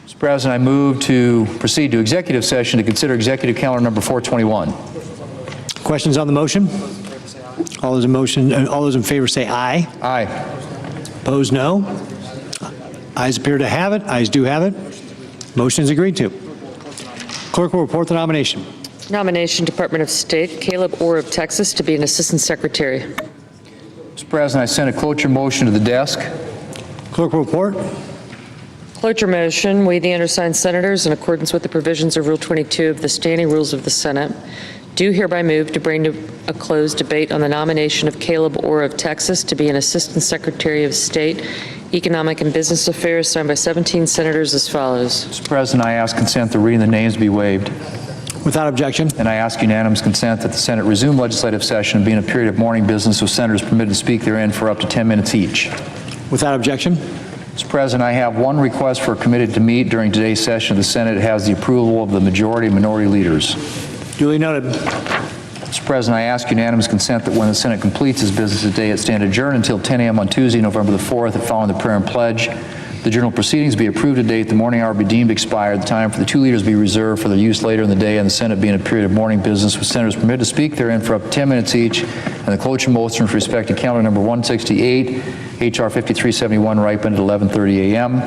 Mr. President, I move to proceed to executive session to consider executive calendar number 421. Questions on the motion? All those in favor say aye. Aye. Opposed, no. Ayes appear to have it. Ayes do have it. Motion is agreed to. Clerk will report the nomination. Nomination, Department of State, Caleb Orr of Texas to be an Assistant Secretary. Mr. President, I sent a cloture motion to the desk. Clerk will report. Cloture motion, we, the undersigned senators, in accordance with the provisions of Rule 22 of the Standing Rules of the Senate, do hereby move to bring to a closed debate on the nomination of Caleb Orr of Texas to be an Assistant Secretary of State, Economic and Business Affairs, signed by 17 senators as follows. Mr. President, I ask consent that reading the names be waived. Without objection. And I ask unanimous consent that the Senate resume legislative session and be in a period of morning business with senators permitted to speak therein for up to 10 minutes each. Without objection. Mr. President, I have one request for a committee to meet during today's session of the Senate. It has the approval of the majority and minority leaders. Duly noted. Mr. President, I ask unanimous consent that when the Senate completes its business today, it stand adjourned until 10 a.m. on Tuesday, November the 4th, following the prayer and pledge. The journal proceedings be approved to date, the morning hour be deemed expired, the time for the 2 leaders be reserved for their use later in the day, and the Senate be in a period of morning business with senators permitted to speak therein for up to 10 minutes each, and the cloture motion with respect to calendar number 168, H.R. 5371, ripened at 11:30 a.m.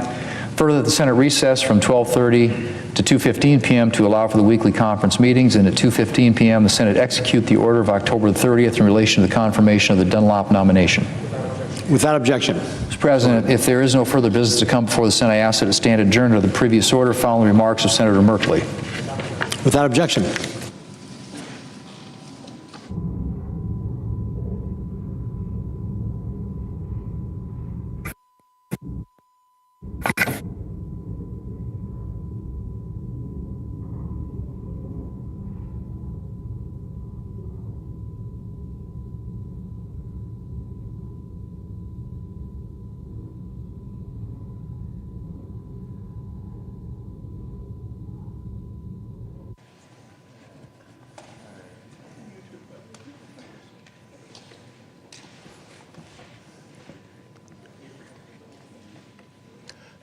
Further, that the Senate recess from 12:30 to 2:15 p.m. to allow for the weekly conference meetings, and at 2:15 p.m. the Senate execute the order of October 30th in relation to the confirmation of the Dunlop nomination. Without objection. Mr. President, if there is no further business to come before the Senate, I ask that it stand adjourned to the previous order following remarks of Senator Merkley. Without objection.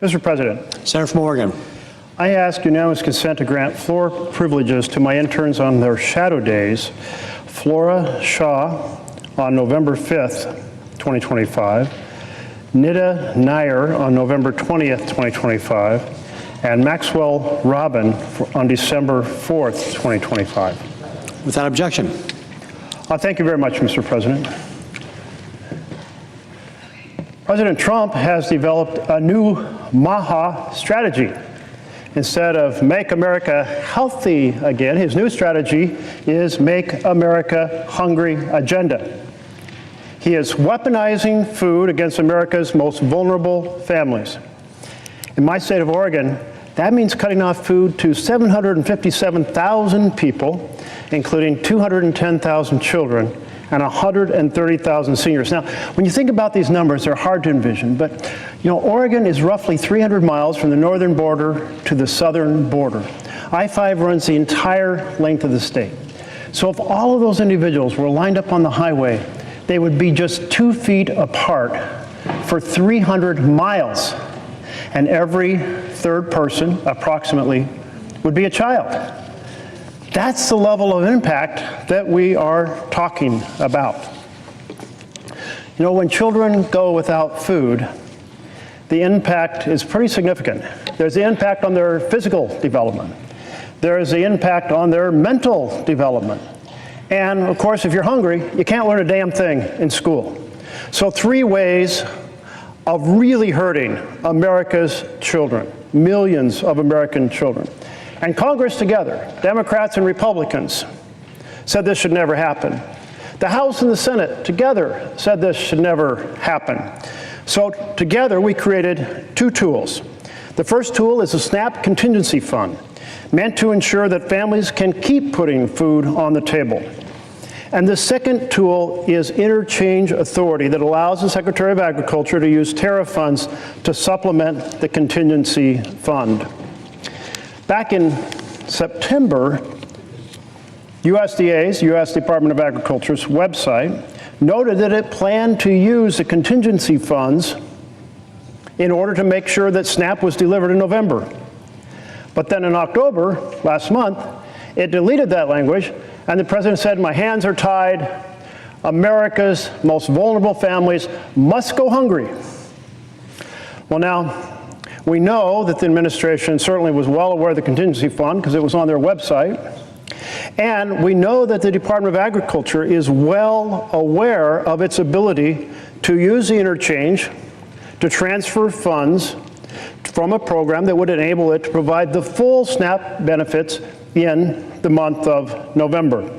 Mr. President, Senator from Oregon. I ask unanimous consent to grant floor privileges to my interns on their shadow days, Flora Shaw on November 5th, 2025, Nida Nair on November 20th, 2025, and Maxwell Robin on December 4th, 2025. Without objection. Thank you very much, Mr. President. President Trump has developed a new MAHA strategy. Instead of Make America Healthy Again, his new strategy is Make America Hungry Agenda. He is weaponizing food against America's most vulnerable families. In my state of Oregon, that means cutting off food to 757,000 people, including 210,000 children and 130,000 seniors. Now, when you think about these numbers, they're hard to envision, but Oregon is roughly 300 miles from the northern border to the southern border. I-5 runs the entire length of the state. So if all of those individuals were lined up on the highway, they would be just 2 feet apart for 300 miles. And every third person, approximately, would be a child. That's the level of impact that we are talking about. When children go without food, the impact is pretty significant. There's the impact on their physical development. There is the impact on their mental development. And of course, if you're hungry, you can't learn a damn thing in school. So 3 ways of really hurting America's children, millions of American children. And Congress together, Democrats and Republicans, said this should never happen. The House and the Senate together said this should never happen. So together we created 2 tools. The first tool is a SNAP contingency fund, meant to ensure that families can keep putting food on the table. And the second tool is interchange authority that allows the Secretary of Agriculture to use tariff funds to supplement the contingency fund. Back in September, USDA's, U.S. Department of Agriculture's website, noted that it planned to use the contingency funds in order to make sure that SNAP was delivered in November. But then in October, last month, it deleted that language, and the president said, "My hands are tied. America's most vulnerable families must go hungry." Well, now, we know that the administration certainly was well aware of the contingency fund because it was on their website. And we know that the Department of Agriculture is well aware of its ability to use the interchange to transfer funds from a program that would enable it to provide the full SNAP benefits in the month of November.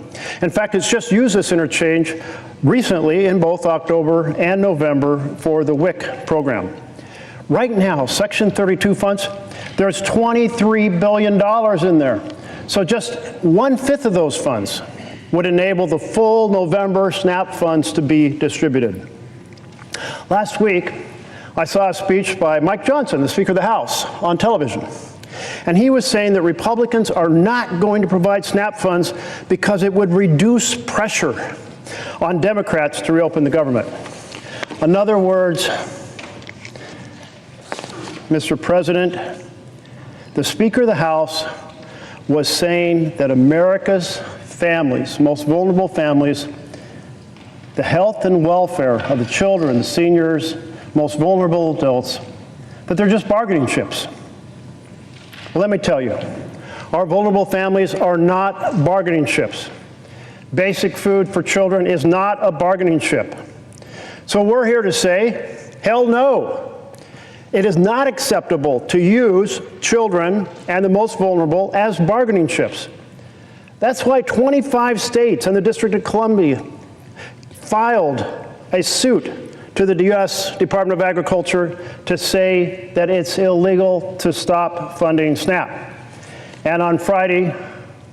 In fact, it's just used this interchange recently in both October and November for the WIC program. Right now, Section 32 funds, there's $23 billion in there. So just 1/5 of those funds would enable the full November SNAP funds to be distributed. Last week, I saw a speech by Mike Johnson, the Speaker of the House, on television. And he was saying that Republicans are not going to provide SNAP funds because it would reduce pressure on Democrats to reopen the government. In other words, Mr. President, the Speaker of the House was saying that America's families, most vulnerable families, the health and welfare of the children, the seniors, most vulnerable adults, that they're just bargaining chips. Well, let me tell you, our vulnerable families are not bargaining chips. Basic food for children is not a bargaining chip. So we're here to say, hell no. It is not acceptable to use children and the most vulnerable as bargaining chips. That's why 25 states and the District of Columbia filed a suit to the U.S. Department of Agriculture to say that it's illegal to stop funding SNAP. And on Friday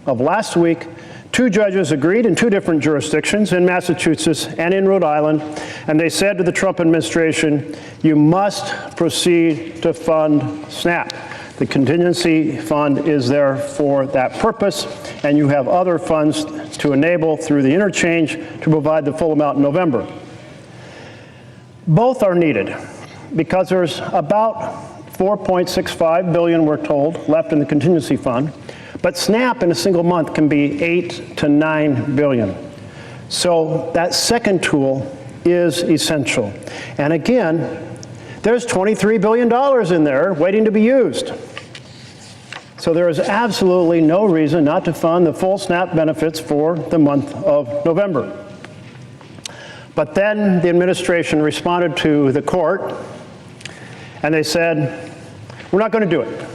of last week, 2 judges agreed in 2 different jurisdictions, in Massachusetts and in Rhode Island, and they said to the Trump administration, you must proceed to fund SNAP. The contingency fund is there for that purpose, and you have other funds to enable through the interchange to provide the full amount in November. Both are needed because there's about $4.65 billion, we're told, left in the contingency fund. But SNAP in a single month can be $8 to $9 billion. So that second tool is essential. And again, there's $23 billion in there waiting to be used. So there is absolutely no reason not to fund the full SNAP benefits for the month of November. But then the administration responded to the court and they said, we're not going to do it.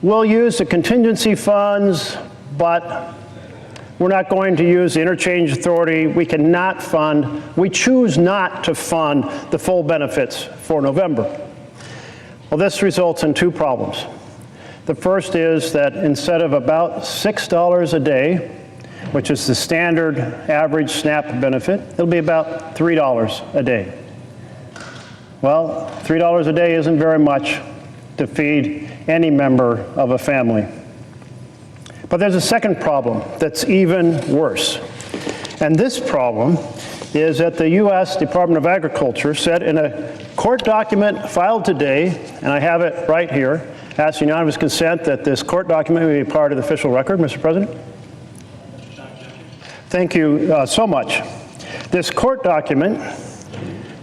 We'll use the contingency funds, but we're not going to use the interchange authority. We cannot fund, we choose not to fund the full benefits for November. Well, this results in 2 problems. The first is that instead of about $6 a day, which is the standard average SNAP benefit, it'll be about $3 a day. Well, $3 a day isn't very much to feed any member of a family. But there's a second problem that's even worse. And this problem is that the U.S. Department of Agriculture said in a court document filed today, and I have it right here, ask unanimous consent that this court document may be part of the official record, Mr. President. Thank you so much. This court document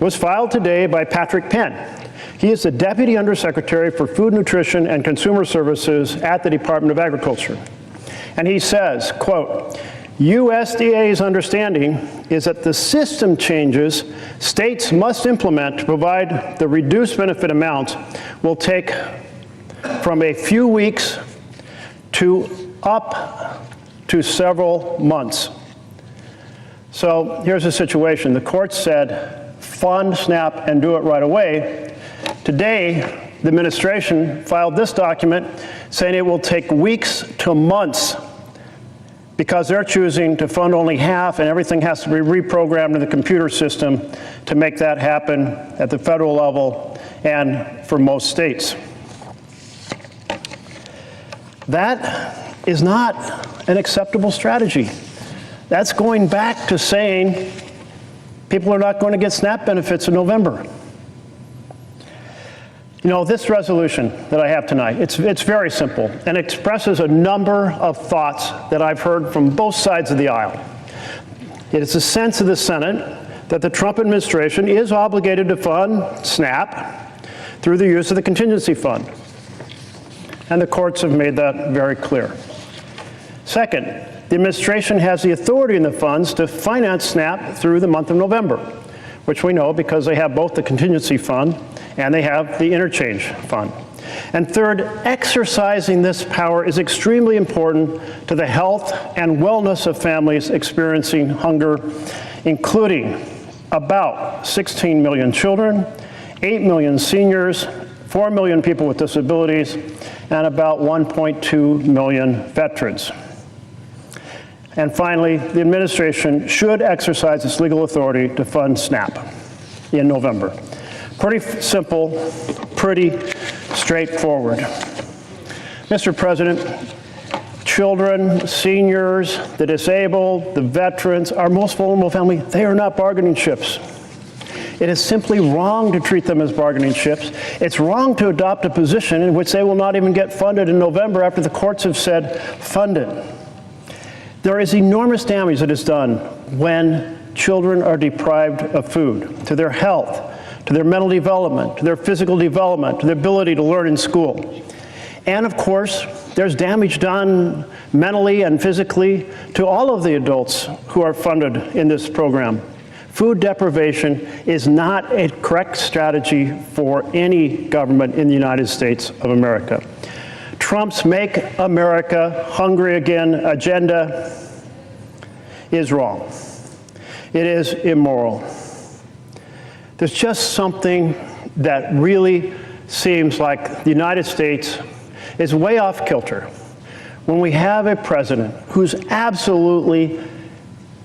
was filed today by Patrick Penn. He is the Deputy Undersecretary for Food, Nutrition, and Consumer Services at the Department of Agriculture. And he says, quote, USDA's understanding is that the system changes states must implement to provide the reduced benefit amount will take from a few weeks to up to several months. So here's the situation. The court said, fund SNAP and do it right away. Today, the administration filed this document saying it will take weeks to months because they're choosing to fund only half and everything has to be reprogrammed in the computer system to make that happen at the federal level and for most states. That is not an acceptable strategy. That's going back to saying people are not going to get SNAP benefits in November. You know, this resolution that I have tonight, it's very simple and expresses a number of thoughts that I've heard from both sides of the aisle. It is a sense of the Senate that the Trump administration is obligated to fund SNAP through the use of the contingency fund. And the courts have made that very clear. Second, the administration has the authority in the funds to finance SNAP through the month of November, which we know because they have both the contingency fund and they have the interchange fund. And third, exercising this power is extremely important to the health and wellness of families experiencing hunger, including about 16 million children, 8 million seniors, 4 million people with disabilities, and about 1.2 million veterans. And finally, the administration should exercise its legal authority to fund SNAP in November. Pretty simple, pretty straightforward. Mr. President, children, seniors, the disabled, the veterans, our most vulnerable family, they are not bargaining chips. It is simply wrong to treat them as bargaining chips. It's wrong to adopt a position in which they will not even get funded in November after the courts have said fund it. There is enormous damage that is done when children are deprived of food, to their health, to their mental development, to their physical development, to their ability to learn in school. And of course, there's damage done mentally and physically to all of the adults who are funded in this program. Food deprivation is not a correct strategy for any government in the United States of America. Trump's Make America Hungry Again agenda is wrong. It is immoral. There's just something that really seems like the United States is way off kilter when we have a president who's absolutely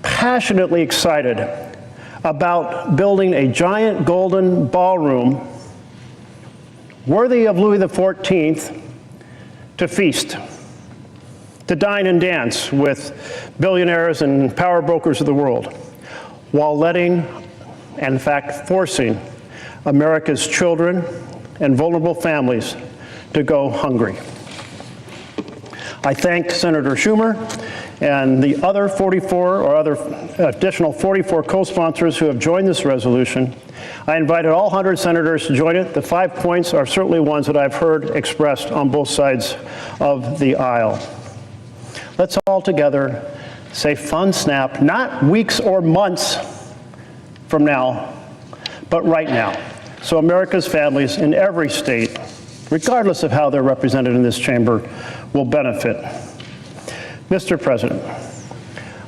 passionately excited about building a giant golden ballroom worthy of Louis XIV to feast, to dine and dance with billionaires and power brokers of the world, while letting, in fact forcing, America's children and vulnerable families to go hungry. I thank Senator Schumer and the other 44 or other additional 44 co-sponsors who have joined this resolution. I invited all 100 senators to join it. The 5 points are certainly ones that I've heard expressed on both sides of the aisle. Let's all together say fund SNAP, not weeks or months from now, but right now, so America's families in every state, regardless of how they're represented in this chamber, will benefit. Mr. President,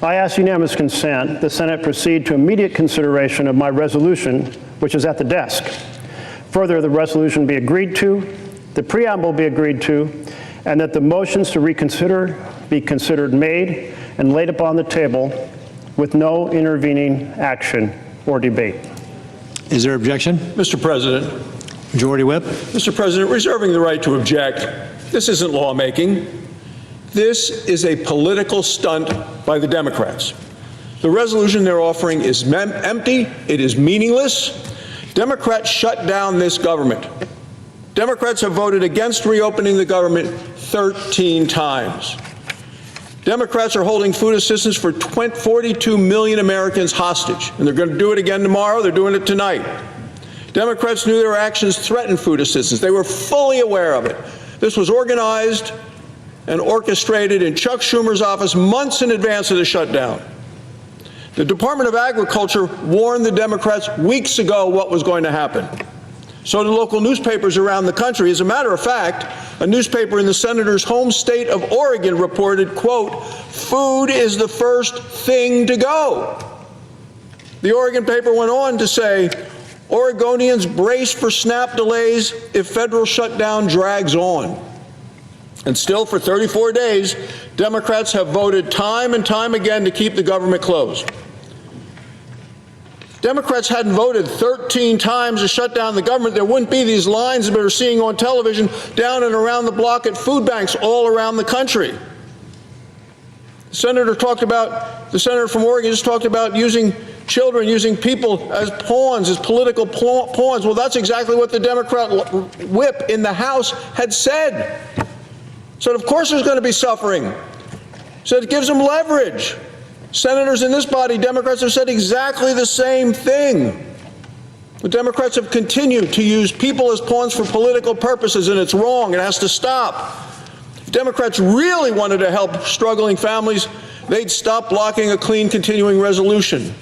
I ask unanimous consent the Senate proceed to immediate consideration of my resolution, which is at the desk. Further, the resolution be agreed to, the preamble be agreed to, and that the motions to reconsider be considered made and laid upon the table with no intervening action or debate. Is there objection? Mr. President. Majority Whip. Mr. President, reserving the right to object. This isn't lawmaking. This is a political stunt by the Democrats. The resolution they're offering is empty. It is meaningless. Democrats shut down this government. Democrats have voted against reopening the government 13 times. Democrats are holding food assistance for 42 million Americans hostage, and they're going to do it again tomorrow. They're doing it tonight. Democrats knew their actions threatened food assistance. They were fully aware of it. This was organized and orchestrated in Chuck Schumer's office months in advance of the shutdown. The Department of Agriculture warned the Democrats weeks ago what was going to happen. So did local newspapers around the country. As a matter of fact, a newspaper in the senator's home state of Oregon reported, quote, "Food is the first thing to go." The Oregon paper went on to say, Oregonians brace for SNAP delays if federal shutdown drags on. And still, for 34 days, Democrats have voted time and time again to keep the government closed. Democrats hadn't voted 13 times to shut down the government, there wouldn't be these lines that we're seeing on television down and around the block at food banks all around the country. The senator from Oregon just talked about using children, using people as pawns, as political pawns. Well, that's exactly what the Democrat whip in the House had said. Said, of course there's going to be suffering. Said it gives them leverage. Senators in this body, Democrats, have said exactly the same thing. The Democrats have continued to use people as pawns for political purposes, and it's wrong. It has to stop. If Democrats really wanted to help struggling families, they'd stop blocking a clean continuing resolution.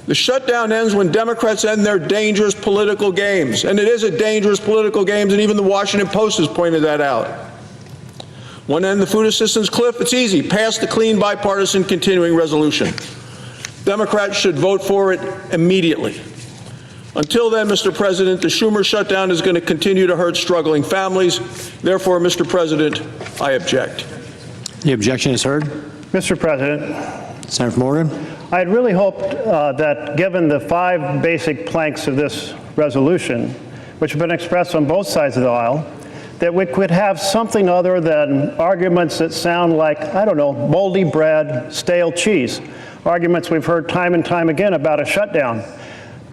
The shutdown ends when Democrats end their dangerous political games. And it is a dangerous political game, and even the Washington Post has pointed that out. Want to end the food assistance cliff? It's easy. Pass the clean bipartisan continuing resolution. Democrats should vote for it immediately. Until then, Mr. President, the Schumer shutdown is going to continue to hurt struggling families. Therefore, Mr. President, I object. The objection is heard. Mr. President, Senator from Oregon. I had really hoped that given the 5 basic planks of this resolution, which have been expressed on both sides of the aisle, that we could have something other than arguments that sound like, I don't know, moldy bread, stale cheese, arguments we've heard time and time again about a shutdown.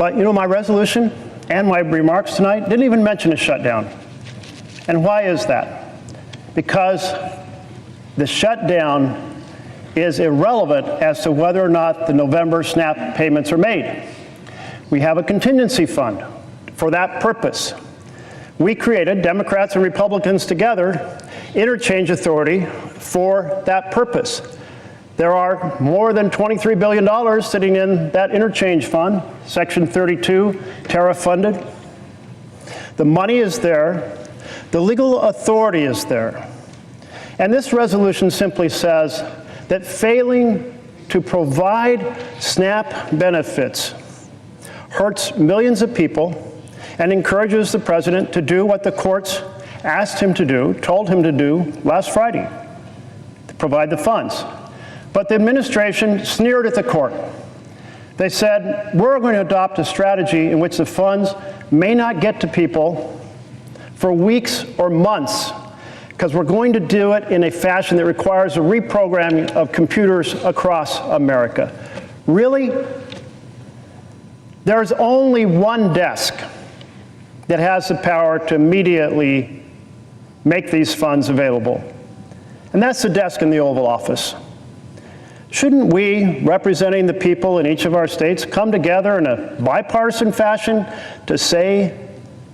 But you know, my resolution and my remarks tonight didn't even mention a shutdown. And why is that? Because the shutdown is irrelevant as to whether or not the November SNAP payments are made. We have a contingency fund for that purpose. We created, Democrats and Republicans together, interchange authority for that purpose. There are more than $23 billion sitting in that interchange fund, Section 32, tariff funded. The money is there. The legal authority is there. And this resolution simply says that failing to provide SNAP benefits hurts millions of people and encourages the president to do what the courts asked him to do, told him to do last Friday, to provide the funds. But the administration sneered at the court. They said, we're going to adopt a strategy in which the funds may not get to people for weeks or months, because we're going to do it in a fashion that requires a reprogramming of computers across America. Really? There's only one desk that has the power to immediately make these funds available, and that's the desk in the Oval Office. Shouldn't we, representing the people in each of our states, come together in a bipartisan fashion to say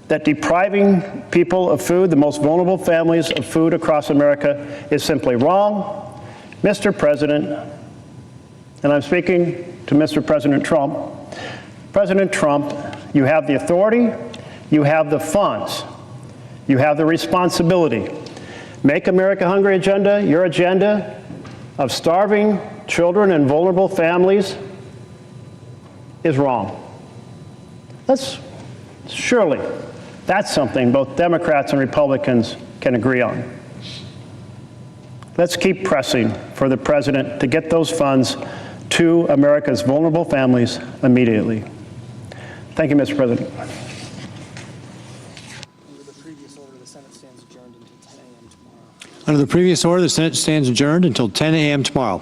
that depriving people of food, the most vulnerable families of food across America, is simply wrong? Mr. President, and I'm speaking to Mr. President Trump, President Trump, you have the authority, you have the funds, you have the responsibility. Make America Hungry agenda, your agenda of starving children and vulnerable families is wrong. Surely, that's something both Democrats and Republicans can agree on. Let's keep pressing for the president to get those funds to America's vulnerable families immediately. Thank you, Mr. President. Under the previous order, the Senate stands adjourned until 10 a.m. tomorrow.